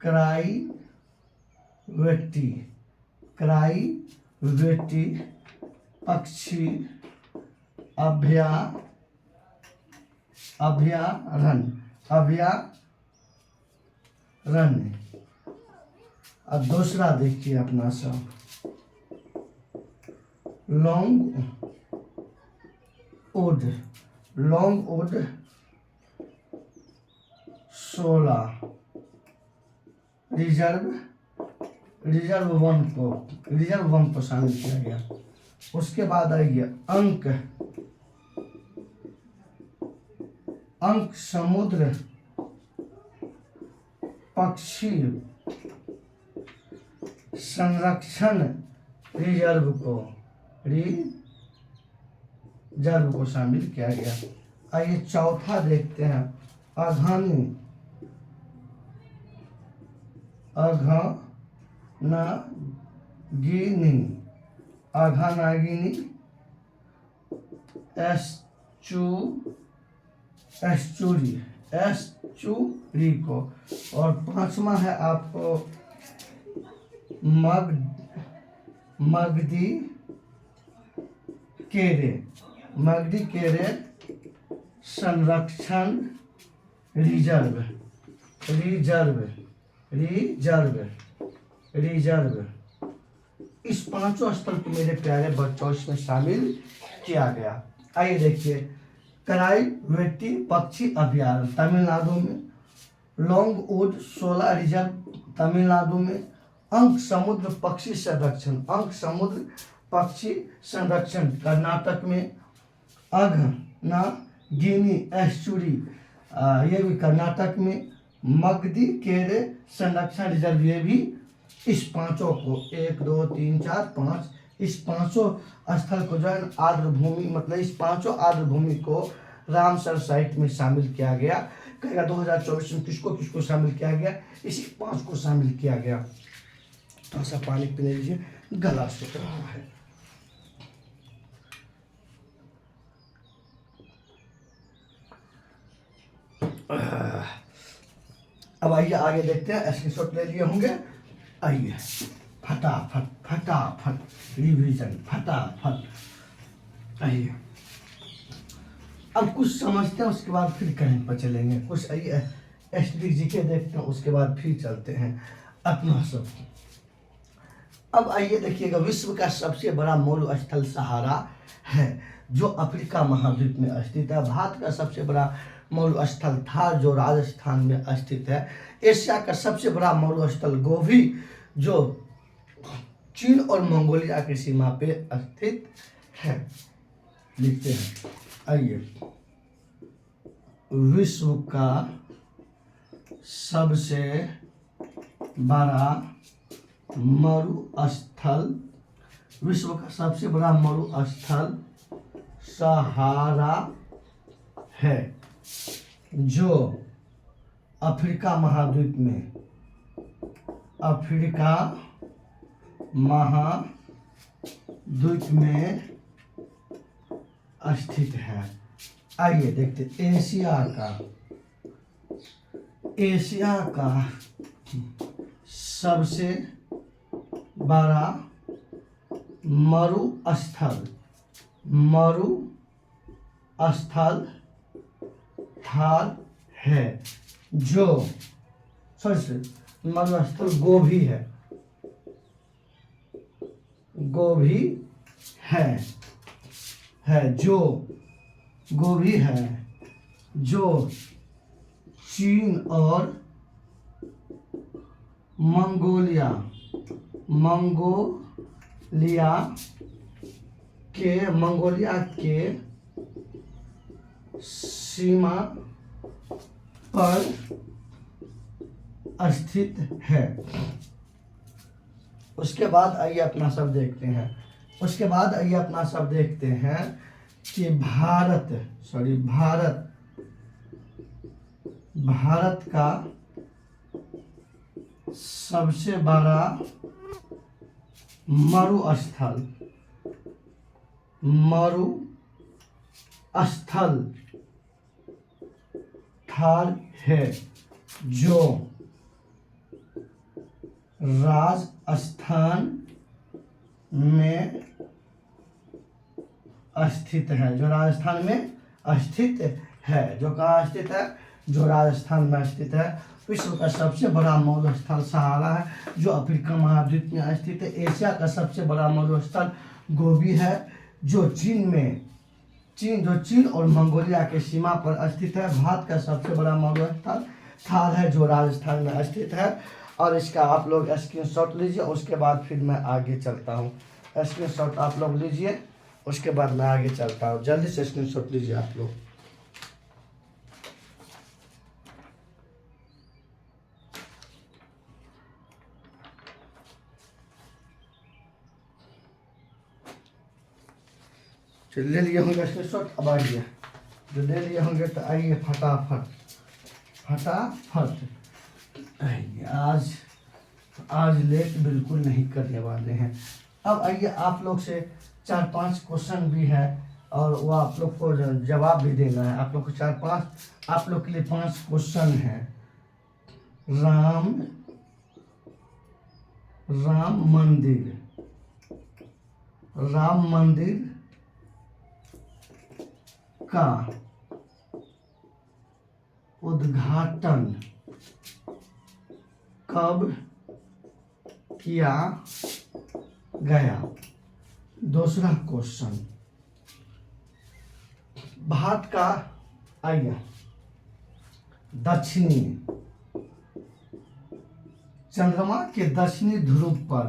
क्राइवेटी पक्षी अभयारण्य। अब दूसरा देखिए अपना सब, लॉन्गवुड शोला रिजर्व वन को शामिल किया गया। उसके बाद आइए अंक समुद्र पक्षी संरक्षण रिजर्व को शामिल किया गया। आइए चौथा देखते हैं, अघनागिनी एस्चुरी को। और पांचवा है आपको मगधी केरे संरक्षण रिजर्व। इस पांचों स्थल को मेरे प्यारे बच्चों इसमें शामिल किया गया। आइए देखिए, क्राइवेटी पक्षी अभयारण्य तमिलनाडु में, लॉन्गवुड शोला रिजर्व तमिलनाडु में, अंक समुद्र पक्षी संरक्षण कर्नाटक में, अघनागिनी एस्चुरी ये भी कर्नाटक में, मगधी केरे संरक्षण रिजर्व ये भी। इस पांचों को 1 2 3 4 5 इस पांचों स्थल को जो है आर्द्र भूमि, मतलब इस पांचों आर्द्र भूमि को रामसर साइट में शामिल किया गया। कहेगा 2024 में किसको शामिल किया गया, इसी 5 को शामिल किया गया। थोड़ा सा पानी पीने लीजिए, गला सूख रहा है। अब आइए आगे देखते हैं, स्क्रीनशॉट ले लिए होंगे। आइए फटाफट रिवीजन फटाफट। आइए अब कुछ समझते हैं, उसके बाद फिर करंट पर चलेंगे। कुछ आइए एसडी जीके देखते हैं, उसके बाद फिर चलते हैं अपना सब। अब आइए देखिएगा, विश्व का सबसे बड़ा मौल स्थल सहारा है जो अफ्रीका महाद्वीप में स्थित है। भारत का सबसे बड़ा मौल स्थल थार जो राजस्थान में स्थित है। एशिया का सबसे बड़ा मौल स्थल गोभी जो चीन और मंगोलिया की सीमा पे स्थित है। लिखते हैं, आइए विश्व का सबसे बड़ा मरुस्थल, विश्व का सबसे बड़ा मरुस्थल सहारा है जो अफ्रीका महाद्वीप में स्थित है। आइए देखते, एशिया का सबसे बड़ा मरुस्थल थार है, जो मरुस्थल गोभी है जो चीन और मंगोलिया के सीमा पर स्थित है। उसके बाद आइए अपना सब देखते हैं कि भारत का सबसे बड़ा मरुस्थल थार है, जो राजस्थान में स्थित है। जो कहाँ स्थित है? जो राजस्थान में स्थित है। विश्व का सबसे बड़ा मरुस्थल सहारा है, जो अफ्रीका महाद्वीप में स्थित है। एशिया का सबसे बड़ा मरुस्थल गोबी है, जो चीन और मंगोलिया के सीमा पर स्थित है। भारत का सबसे बड़ा मरुस्थल थार है, जो राजस्थान में स्थित है। और इसका आप लोग स्क्रीनशॉट लीजिए, उसके बाद फिर मैं आगे चलता हूँ। स्क्रीनशॉट आप लोग लीजिए, उसके बाद मैं आगे चलता हूँ। जल्दी से स्क्रीनशॉट लीजिए आप लोग। ले लिए होंगे स्क्रीनशॉट, अब आइए। जो ले लिए होंगे तो आइए फटाफट आइए। आज लेट बिल्कुल नहीं करने वाले हैं। अब आइए, आप लोग से 4-5 क्वेश्चन भी है और वो आप लोग को जवाब भी देना है। आप लोग को 4-5, आप लोग के लिए 5 क्वेश्चन है। राम मंदिर का उद्घाटन कब किया गया? दूसरा क्वेश्चन, भारत का आइए चंद्रमा के दक्षिणी ध्रुव पर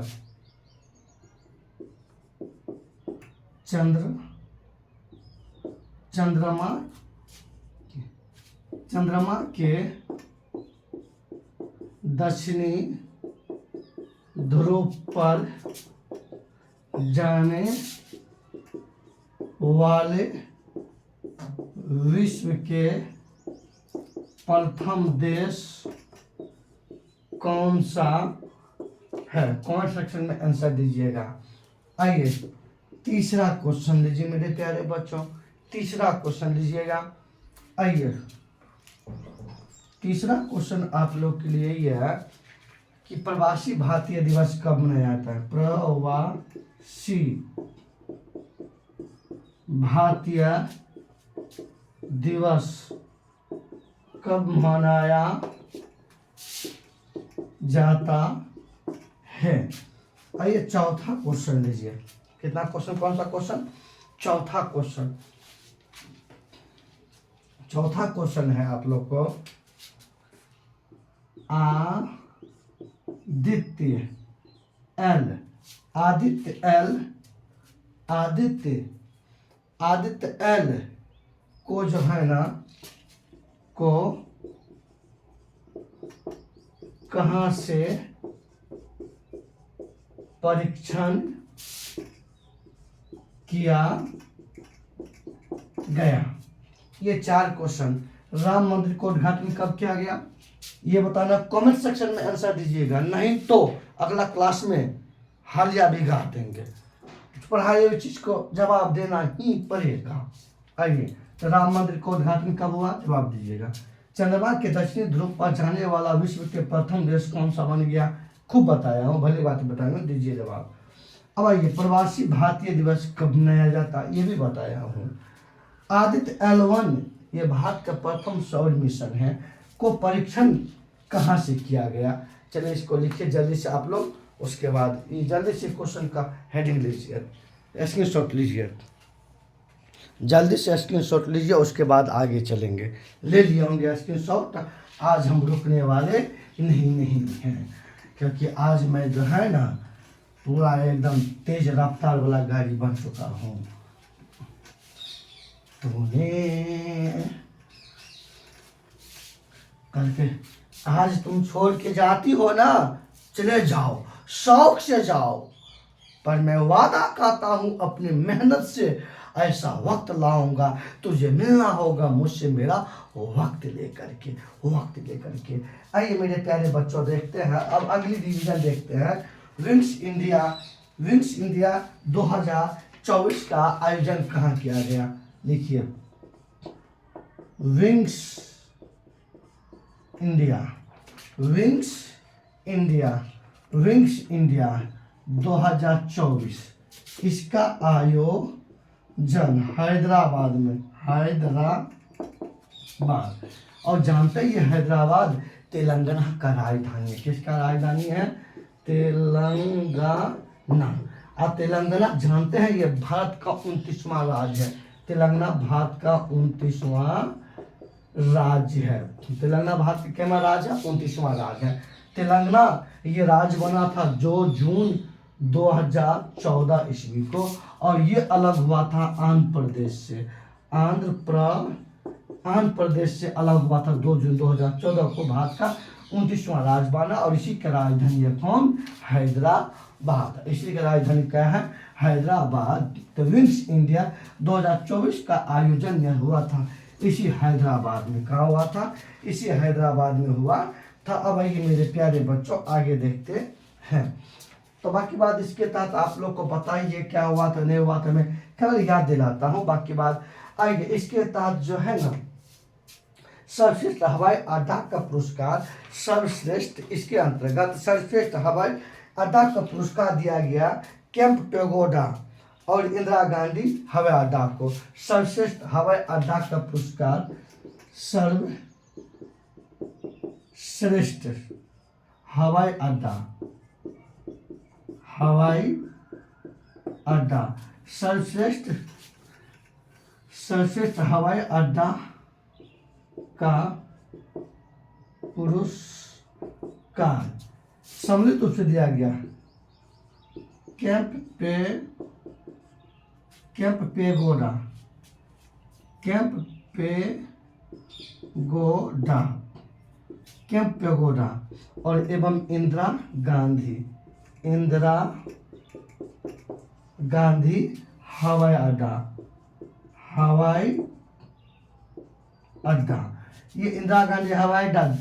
चंद्रमा के दक्षिणी ध्रुव पर जाने वाले विश्व के प्रथम देश कौन सा है? कमेंट सेक्शन में आंसर दीजिएगा। आइए तीसरा क्वेश्चन लीजिए मेरे प्यारे बच्चों, तीसरा क्वेश्चन लीजिएगा। आइए तीसरा क्वेश्चन आप लोग के लिए यह है कि प्रवासी भारतीय दिवस कब मनाया जाता है? प्रवासी भारतीय दिवस कब मनाया जाता है? आइए चौथा क्वेश्चन लीजिए। कितना क्वेश्चन? कौन सा क्वेश्चन? चौथा क्वेश्चन है आप लोग को, आदित्य एल को जो है ना को कहाँ से परीक्षण किया गया? ये 4 क्वेश्चन। राम मंदिर को उद्घाटन कब किया गया ये बताना, कमेंट सेक्शन में आंसर दीजिएगा, नहीं तो अगला क्लास में हालिया भिगा देंगे। पढ़ाई हुई चीज को जवाब देना ही पड़ेगा। आइए, तो राम मंदिर को उद्घाटन कब हुआ? जवाब दीजिएगा। चंद्रमा के दक्षिणी ध्रुव पर जाने वाला विश्व के प्रथम देश कौन सा बन गया? खूब बताया हूँ, भली बात बताएंगे, दीजिए जवाब। अब आइए, प्रवासी भारतीय दिवस कब मनाया जाता है? ये भी बताया हूँ। आदित्य L1, ये भारत का प्रथम सौर मिशन है, को परीक्षण कहाँ से किया गया? चलिए इसको लिखिए जल्दी से आप लोग, उसके बाद ये जल्दी से क्वेश्चन का हेडिंग लीजिए, स्क्रीनशॉट लीजिए, जल्दी से स्क्रीनशॉट लीजिए, उसके बाद आगे चलेंगे। ले लिए होंगे स्क्रीनशॉट। आज हम रुकने वाले नहीं हैं, क्योंकि आज मैं जो है ना पूरा एकदम तेज रफ्तार वाला गाड़ी बन चुका हूँ। तूने करके आज तुम छोड़ के जाती हो ना, चले जाओ, शौक से जाओ, पर मैं वादा करता हूँ अपनी मेहनत से ऐसा वक्त लाऊंगा, तुझे मिलना होगा मुझसे मेरा वक्त लेकर के। आइए मेरे प्यारे बच्चों, देखते हैं अब अगली डिवीजन देखते हैं। विंग्स इंडिया 2024 का आयोजन कहाँ किया गया? लिखिए, विंग्स इंडिया 2024, इसका आयोजन हैदराबाद में, और जानते ही हैदराबाद तेलंगाना का राजधानी है। किसका राजधानी है? तेलंगाना। आप तेलंगाना जानते हैं, ये भारत का 29वां राज्य है। तेलंगाना भारत का 29वां राज्य है। तेलंगाना भारत का कितना राज्य है? 29वां राज्य है। तेलंगाना ये राज्य बना था जो जून 2014 ईस्वी को, और ये अलग हुआ था आंध्र प्रदेश से। आंध्र प्रदेश से अलग हुआ था 2 जून 2014 को। भारत का 29वां राज्य बना, और इसी का राजधानी है कौन? हैदराबाद। इसी का राजधानी क्या है? हैदराबाद। तो विंग्स इंडिया 2024 का आयोजन यह हुआ था इसी हैदराबाद में। कहाँ हुआ था? इसी हैदराबाद में हुआ था। अब आइए मेरे प्यारे बच्चों, आगे देखते हैं। तो बाकी बात इसके तहत आप लोग को बताइए क्या हुआ था नहीं हुआ था, मैं केवल याद दिलाता हूँ। बाकी बात आइए, इसके तहत जो है ना सर्वश्रेष्ठ हवाई अड्डा का पुरस्कार, इसके अंतर्गत सर्वश्रेष्ठ हवाई अड्डा का पुरस्कार दिया गया कैंप पेगोडा और इंदिरा गांधी हवाई अड्डा को। सर्वश्रेष्ठ हवाई अड्डा का पुरस्कार सर्वश्रेष्ठ हवाई अड्डा सर्वश्रेष्ठ हवाई अड्डा का पुरस्कार सम्मिलित रूप से दिया गया कैंप पेगोडा और एवं इंदिरा गांधी हवाई अड्डा। ये इंदिरा गांधी हवाई अड्डा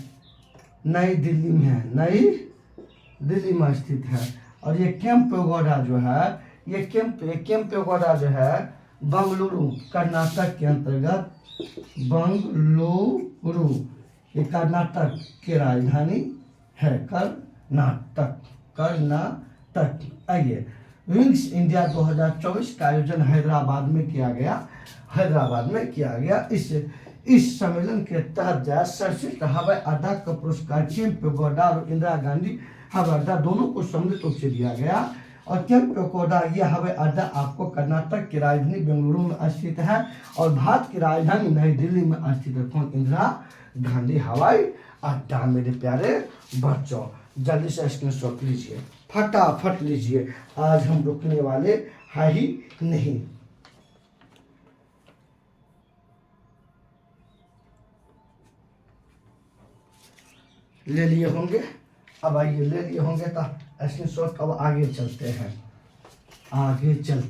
नई दिल्ली में है, नई दिल्ली में स्थित है। और ये कैंप पेगोडा जो है, ये कैंप पेगोडा जो है बंगलुरु कर्नाटक के अंतर्गत, बंगलुरु ये कर्नाटक की राजधानी है, कर्नाटक। आइए, विंग्स इंडिया 2024 का आयोजन हैदराबाद में किया गया। इस सम्मेलन के तहत सर्वश्रेष्ठ हवाई अड्डा का पुरस्कार कैंप पेगोडा और इंदिरा गांधी हवाई अड्डा दोनों को सम्मिलित रूप से दिया गया। और कैंप पेगोडा यह हवाई अड्डा आपको कर्नाटक की राजधानी बेंगलुरु में स्थित है, और भारत की राजधानी नई दिल्ली में स्थित है कौन? इंदिरा गांधी हवाई अड्डा। मेरे प्यारे बच्चों, जल्दी से स्क्रीनशॉट लीजिए, फटाफट लीजिए, आज हम रुकने वाले हैं ही नहीं। ले लिए होंगे? अब आइए, ले लिए होंगे तो स्क्रीनशॉट। अब आगे चलते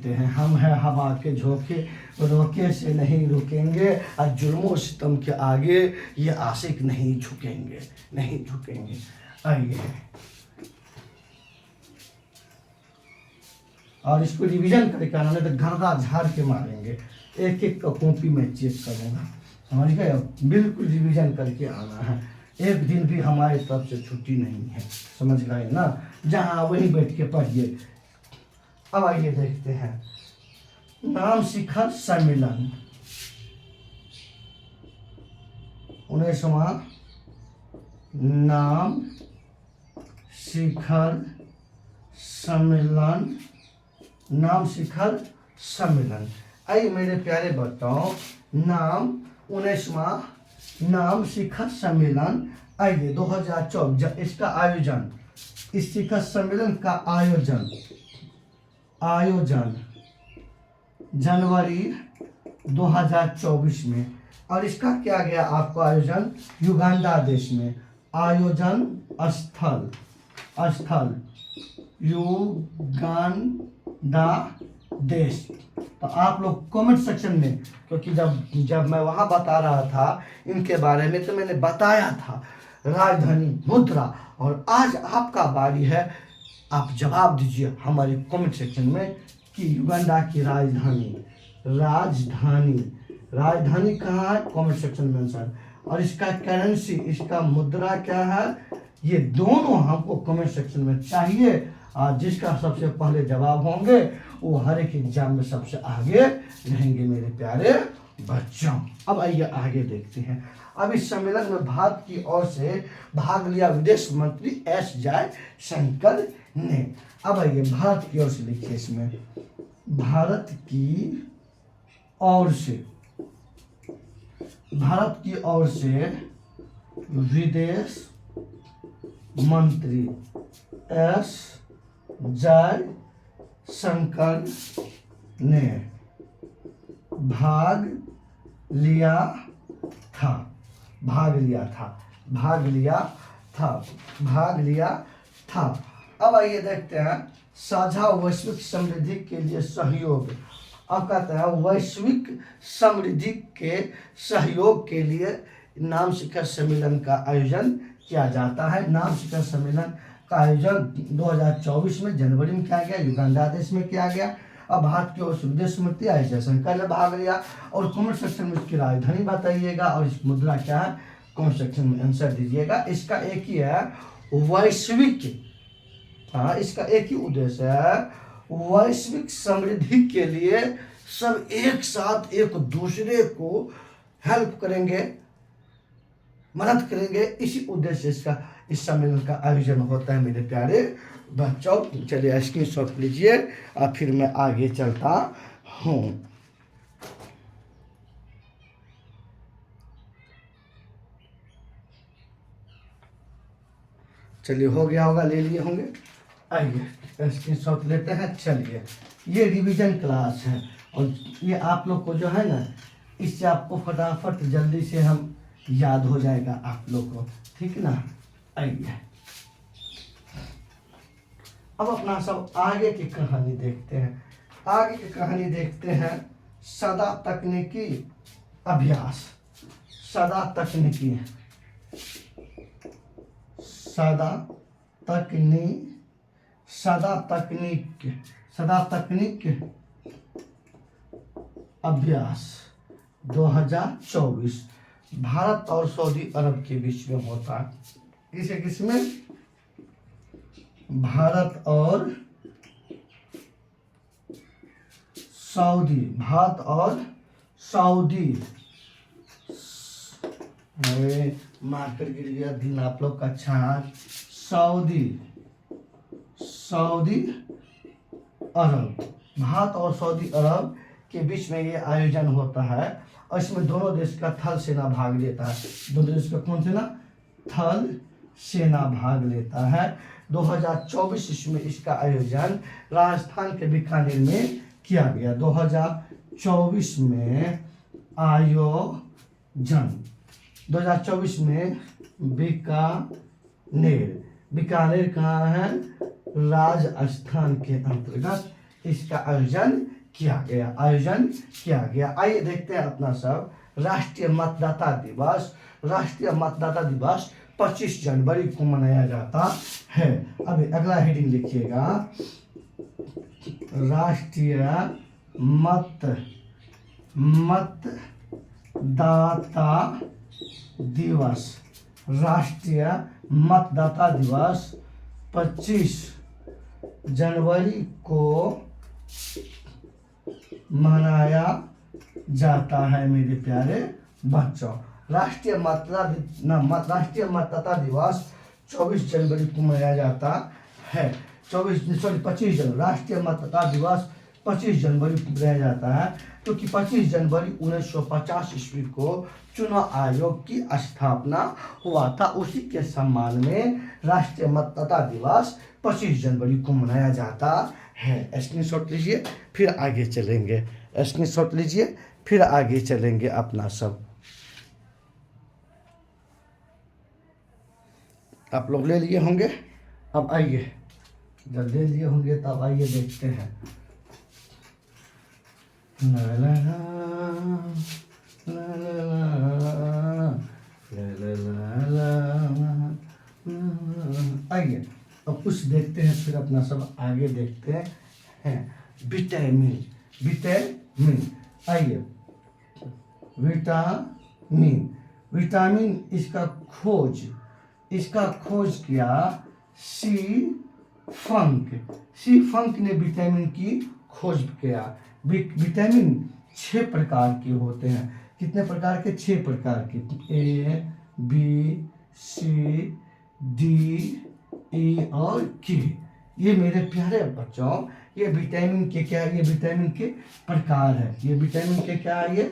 हैं। हम हैं हवा के झोंके, रोके से नहीं रुकेंगे, और जुल्मों सितम के आगे ये आशिक नहीं झुकेंगे। आइए, और इसको रिवीजन करके आना, नहीं तो गर्दा झाड़ के मारेंगे। एक का कॉपी में चेक करूँगा। समझ गए? बिल्कुल रिवीजन करके आना है, एक दिन भी हमारे तरफ से छुट्टी नहीं है, समझ गए ना? जहाँ वहीं बैठ के पढ़िए। अब आइए देखते हैं, नाम शिखर सम्मेलन 19वां नाम शिखर सम्मेलन, नाम शिखर सम्मेलन। आइए मेरे प्यारे बच्चों, नाम 19वां नाम शिखर सम्मेलन, आइए 2024 इसका आयोजन, इस शिखर सम्मेलन का आयोजन जनवरी 2024 में, और इसका क्या गया आपको आयोजन? युगांडा देश में। आयोजन स्थल युगांडा देश। तो आप लोग कमेंट सेक्शन में, क्योंकि जब मैं वहाँ बता रहा था इनके बारे में तो मैंने बताया था राजधानी, मुद्रा, और आज आपका बारी है, आप जवाब दीजिए हमारे कमेंट सेक्शन में कि युगांडा की राजधानी कहाँ है? कमेंट सेक्शन में आंसर। और इसका करेंसी, इसका मुद्रा क्या है? ये दोनों हमको कमेंट सेक्शन में चाहिए, और जिसका सबसे पहले जवाब होंगे वो हर एक एग्जाम में सबसे आगे रहेंगे मेरे प्यारे बच्चों। अब आइए आगे देखते हैं। अब इस सम्मेलन में भारत की ओर से भाग लिया विदेश मंत्री एस जयशंकर ने। अब आइए भारत की ओर से लिखिए इसमें, भारत की ओर से विदेश मंत्री एस जयशंकर ने भाग लिया था। अब आइए देखते हैं, साझा वैश्विक समृद्धि के लिए सहयोग। अब कहते हैं वैश्विक समृद्धि के सहयोग के लिए नाम शिखर सम्मेलन का आयोजन किया जाता है। नाम शिखर सम्मेलन का आयोजन 2024 में जनवरी में किया गया, युगांडा देश में किया गया। अब भारत की ओर से विदेश मंत्री एस जयशंकर ने भाग लिया। और कमेंट सेक्शन में इसकी राजधानी बताइएगा और इस मुद्रा क्या है, कमेंट सेक्शन में आंसर दीजिएगा। इसका एक ही है, वैश्विक, इसका एक ही उद्देश्य है, वैश्विक समृद्धि के लिए सब एक साथ एक दूसरे को हेल्प करेंगे, मदद करेंगे, इसी उद्देश्य से इस सम्मेलन का आयोजन होता है मेरे प्यारे बच्चों। चलिए स्क्रीनशॉट लीजिए और फिर मैं आगे चलता हूँ। चलिए हो गया होगा, ले लिए होंगे। आइए स्क्रीनशॉट लेते हैं। चलिए, ये रिवीजन क्लास है और ये आप लोग को जो है ना, इससे आपको फटाफट जल्दी से हम याद हो जाएगा आप लोग को, ठीक ना? आइए अब अपना सब आगे की कहानी देखते हैं। आगे की कहानी देखते हैं, सदा तकनीकी अभ्यास, सदा तकनीक अभ्यास 2024 भारत और सऊदी अरब के बीच में होता है। किसमें? भारत और सऊदी मार्कर गिर गया, दिन आप लोग का अच्छा। सऊदी अरब, भारत और सऊदी अरब के बीच में ये आयोजन होता है और इसमें दोनों देश का थल सेना भाग लेता है। दोनों देश का कौन सेना? थल सेना भाग लेता है। 2024 इसमें इसका आयोजन राजस्थान के बीकानेर में किया गया। 2024 में आयोजन 2024 में बीकानेर कहाँ है? राजस्थान के अंतर्गत इसका आयोजन किया गया। आइए देखते हैं अपना सब राष्ट्रीय मतदाता दिवस 25 जनवरी को मनाया जाता है। अभी अगला हेडिंग लिखिएगा, राष्ट्रीय मतदाता दिवस, राष्ट्रीय मतदाता दिवस 25 जनवरी को मनाया जाता है मेरे प्यारे बच्चों। राष्ट्रीय मतदाता दिवस 24 जनवरी को मनाया जाता है। 25 जनवरी राष्ट्रीय मतदाता दिवस 25 जनवरी को मनाया जाता है, क्योंकि 25 जनवरी 1950 ईस्वी को चुनाव आयोग की स्थापना हुआ था। उसी के सम्मान में राष्ट्रीय मतदाता दिवस 25 जनवरी को मनाया जाता है। स्क्रीनशॉट लीजिए, फिर आगे चलेंगे। स्क्रीनशॉट लीजिए, फिर आगे चलेंगे अपना सब। आप लोग ले लिए होंगे, अब आइए, जब ले लिए होंगे तब आइए देखते हैं। ला ला ला ला ला ला ला। आइए अब कुछ देखते हैं, फिर अपना सब आगे देखते हैं। विटामिन, विटामिन, आइए विटामिन, विटामिन इसका खोज किया सी फंक ने विटामिन की खोज किया। विटामिन 6 प्रकार के होते हैं। कितने प्रकार के? 6 प्रकार के। A B C D E और के। ये मेरे प्यारे बच्चों, ये विटामिन के क्या है? ये विटामिन के प्रकार है। ये विटामिन के क्या है? ये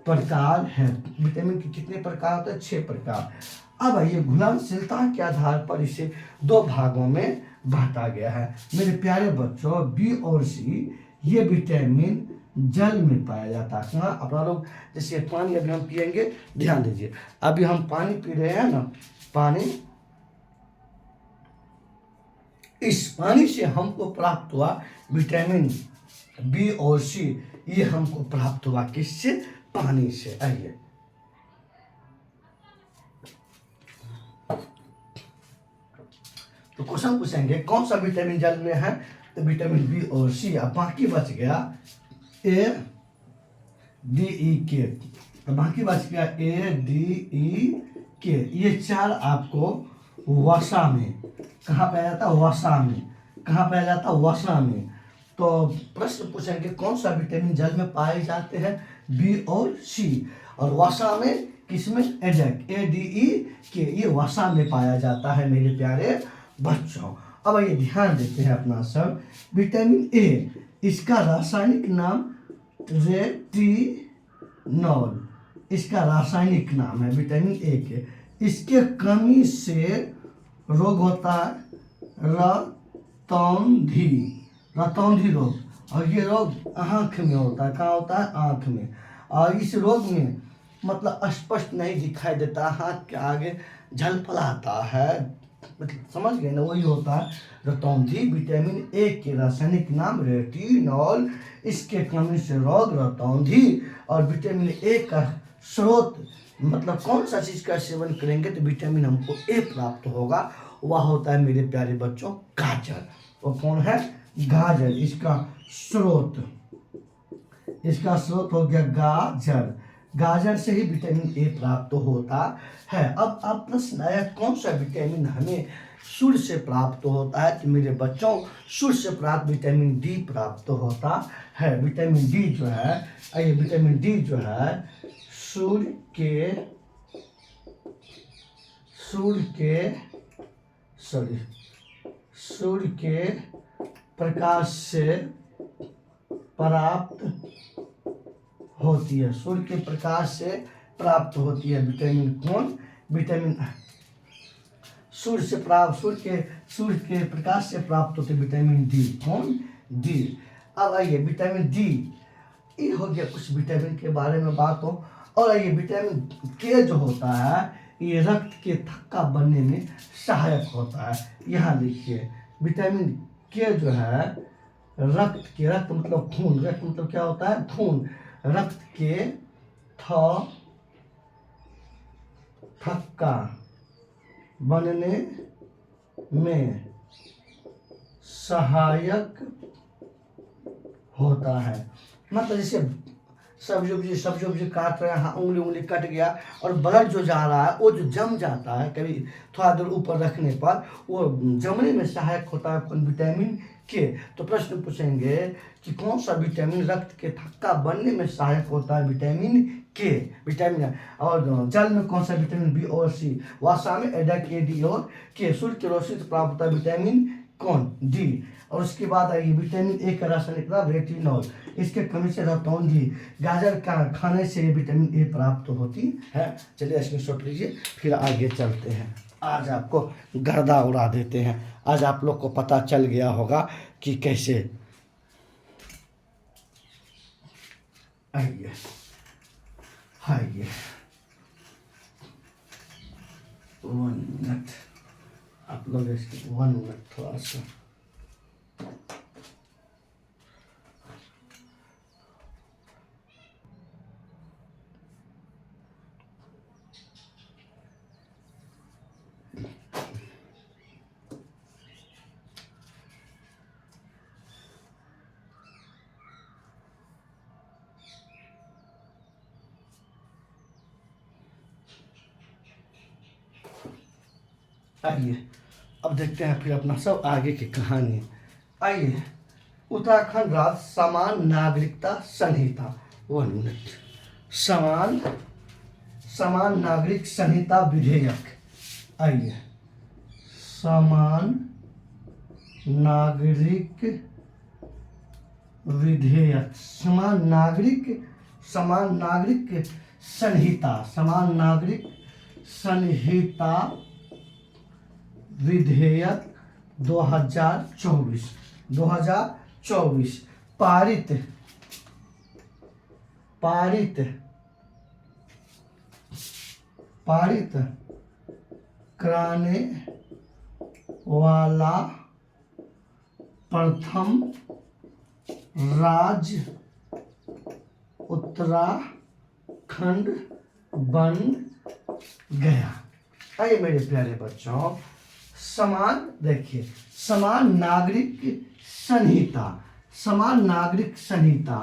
प्रकार है। विटामिन के कितने प्रकार होते हैं? 6 प्रकार। अब ये घुलनशीलता के आधार पर इसे 2 भागों में बांटा गया है। मेरे प्यारे बच्चों, बी और सी ये विटामिन जल में पाया जाता है। कहाँ? अपना लोग जैसे पानी अभी हम पियेंगे, ध्यान दीजिए, अभी हम पानी पी रहे हैं ना, पानी, इस पानी से हमको प्राप्त हुआ विटामिन बी और सी। ये हमको प्राप्त हुआ किससे? पानी से। आइए तो क्वेश्चन पूछेंगे कौन सा विटामिन जल में है? तो विटामिन बी और सी। अब बाकी बच गया ए डी ई के। तो बाकी बच गया ए डी ई के। ये 4 आपको वसा में, कहाँ पाया जाता है? वसा में। कहाँ पाया जाता है? वसा में। तो प्रश्न पूछेंगे कौन सा विटामिन जल में पाए जाते हैं? बी और सी। और वसा में किसमें? एडेक, ए डी ई के। ये वसा में पाया जाता है मेरे प्यारे बच्चों। अब ये ध्यान देते हैं अपना सब। विटामिन ए, इसका रासायनिक नाम रेटिनॉल, इसका रासायनिक नाम है विटामिन ए के। इसके कमी से रोग होता है रतौंधी रोग। और ये रोग आँख में होता है। कहाँ होता है? आँख में। और इस रोग में मतलब स्पष्ट नहीं दिखाई देता, हाथ के आगे झलफलाता है, मतलब समझ गए ना, वही होता है रतौंधी। विटामिन ए के रासायनिक नाम रेटिनॉल, इसके कमी से रोग रतौंधी। और विटामिन ए का स्रोत मतलब कौन सा चीज का सेवन करेंगे तो विटामिन हमको ए प्राप्त होगा? वह होता है मेरे प्यारे बच्चों गाजर। वो कौन है? गाजर। इसका स्रोत हो गया गाजर। गाजर से ही विटामिन ए प्राप्त होता है। अब आप प्रश्न आया कौन सा विटामिन हमें सूर्य से प्राप्त होता है? तो मेरे बच्चों, सूर्य से प्राप्त विटामिन डी प्राप्त होता है। विटामिन डी जो है, ये विटामिन डी जो है सूर्य के प्रकाश से प्राप्त होती है। सूर्य के प्रकाश से प्राप्त होती है विटामिन। कौन? विटामिन सूर्य के प्रकाश से प्राप्त होती है विटामिन डी। कौन? डी। अब आइए विटामिन डी, ये हो गया कुछ विटामिन के बारे में बात हो। और ये विटामिन के जो होता है, ये रक्त के थक्का बनने में सहायक होता है। यहाँ लिखिए, विटामिन के जो है रक्त मतलब खून, रक्त मतलब क्या होता है? खून। रक्त के थक्का बनने में सहायक होता है। मतलब सब्जी उब्जी काट रहे हैं, हाँ, उंगली कट गया और ब्लड जो जा रहा है वो जो जम जाता है, कभी थोड़ा देर ऊपर रखने पर वो जमने में सहायक होता है कौन, विटामिन के। तो प्रश्न पूछेंगे कि कौन सा विटामिन रक्त के थक्का बनने में सहायक होता है, विटामिन के, विटामिन। और जल में कौन सा विटामिन, बी और सी। वसा में एडक, ए, डी और के। सूर्य की रोशनी से प्राप्त होता है विटामिन कौन, डी। और उसके बाद आइए विटामिन ए का रासायनिक नाम रेटिनॉल, इसके कमी से रतौंधी। गाजर का खाने से ये विटामिन ए प्राप्त होती है। चलिए स्क्रीनशॉट लीजिए, फिर आगे चलते हैं। आज आपको गर्दा उड़ा देते हैं। आज आप लोग को पता चल गया होगा कि कैसे। आइए आइए 1 मिनट, आप लोग इसके 1 मिनट थोड़ा सा। आइए अब देखते हैं फिर अपना सब आगे की कहानी। आइए, उत्तराखंड राज्य समान नागरिकता संहिता, 1 मिनट, समान नागरिक संहिता विधेयक। आइए, समान नागरिक विधेयक, समान नागरिक संहिता विधेयक 2024 पारित कराने वाला प्रथम राज्य उत्तराखंड बन गया। आइए मेरे प्यारे बच्चों, देखिए समान नागरिक संहिता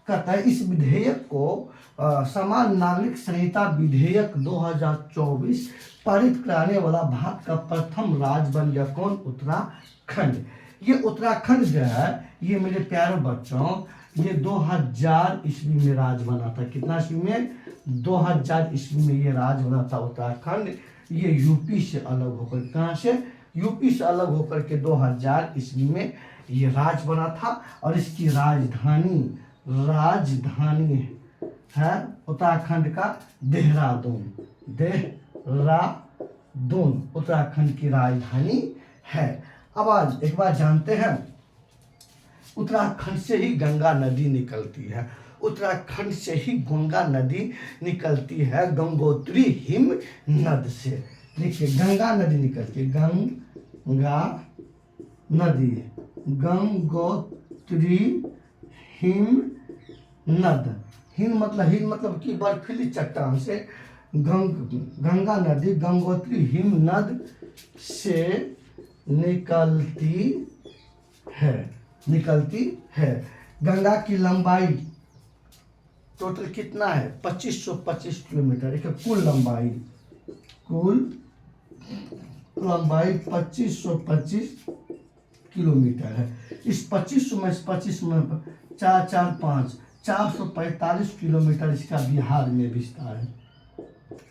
कहता है, इस विधेयक को समान नागरिक संहिता विधेयक 2024 पारित कराने वाला भारत का प्रथम राज्य बन गया। कौन, उत्तराखंड। ये उत्तराखंड जो है, ये मेरे प्यारे बच्चों, ये 2000 ईस्वी में राज बना था। कितना ईस्वी में, 2000 ईस्वी में ये राज बना था उत्तराखंड। ये यूपी से अलग होकर, कहाँ से, यूपी से अलग होकर के 2000 ईस्वी में ये राज बना था। और इसकी राजधानी है उत्तराखंड का देहरादून उत्तराखंड की राजधानी है। अब आज एक बात जानते हैं, उत्तराखंड से ही गंगा नदी निकलती है। उत्तराखंड से ही गंगा नदी निकलती है, गंगोत्री हिमनद से। देखिए गंगा नदी निकलती है, गंगा नदी, गंगोत्री हिमनद। हिम मतलब कि बर्फीली चट्टान से गंगा नदी गंगोत्री हिमनद से निकलती है। गंगा की लंबाई टोटल कितना है, 2525 किलोमीटर। एक कुल लंबाई 2525 किलोमीटर है। इस 25 में 445 किलोमीटर इसका बिहार में विस्तार है।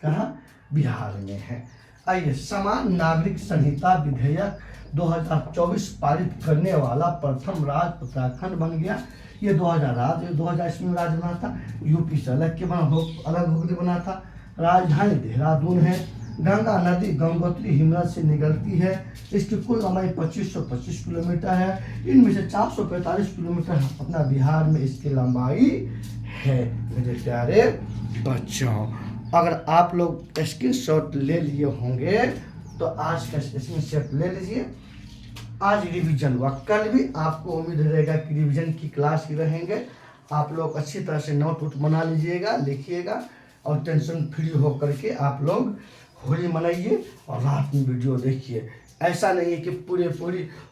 कहाँ, बिहार में है। आइए, समान नागरिक संहिता विधेयक 2024 पारित करने वाला प्रथम राज्य उत्तराखंड बन गया। ये 2000 ईस्वी में राज्य बना था। यूपी से अलग होकर बना था। राजधानी देहरादून है। गंगा नदी गंगोत्री हिमनद से निकलती है। इसकी कुल लंबाई 2525 किलोमीटर है। इनमें से 445 किलोमीटर अपना बिहार में इसकी लंबाई है। मेरे प्यारे बच्चों, अगर आप लोग स्क्रीनशॉट ले लिए होंगे तो आज का स्क्रीनशॉट ले लीजिए। आज रिवीजन हुआ, कल भी आपको उम्मीद रहेगा कि रिवीजन की क्लास ही रहेंगे। आप लोग अच्छी तरह से नोट बना लीजिएगा, लिखिएगा और टेंशन फ्री होकर के आप लोग होली मनाइए और रात में वीडियो देखिए। ऐसा नहीं है कि पूरी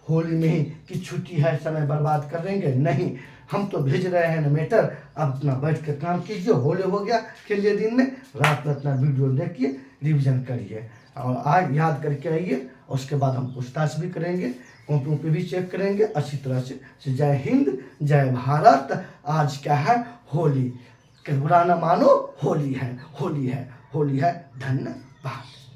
होली में ही कि छुट्टी है समय बर्बाद कर देंगे, नहीं। हम तो भेज रहे हैं ना मैटर, अब अपना बैठ के काम कीजिए, होली हो गया खेल लिए दिन में, रात में अपना वीडियो देखिए, रिवीजन करिए और आज याद करके आइए। उसके बाद हम पूछताछ भी करेंगे, कॉपियों पे भी चेक करेंगे अच्छी तरह से। जय हिंद, जय भारत। आज क्या है? होली। बुरा न मानो, होली है, होली है, होली है। धन्यवाद।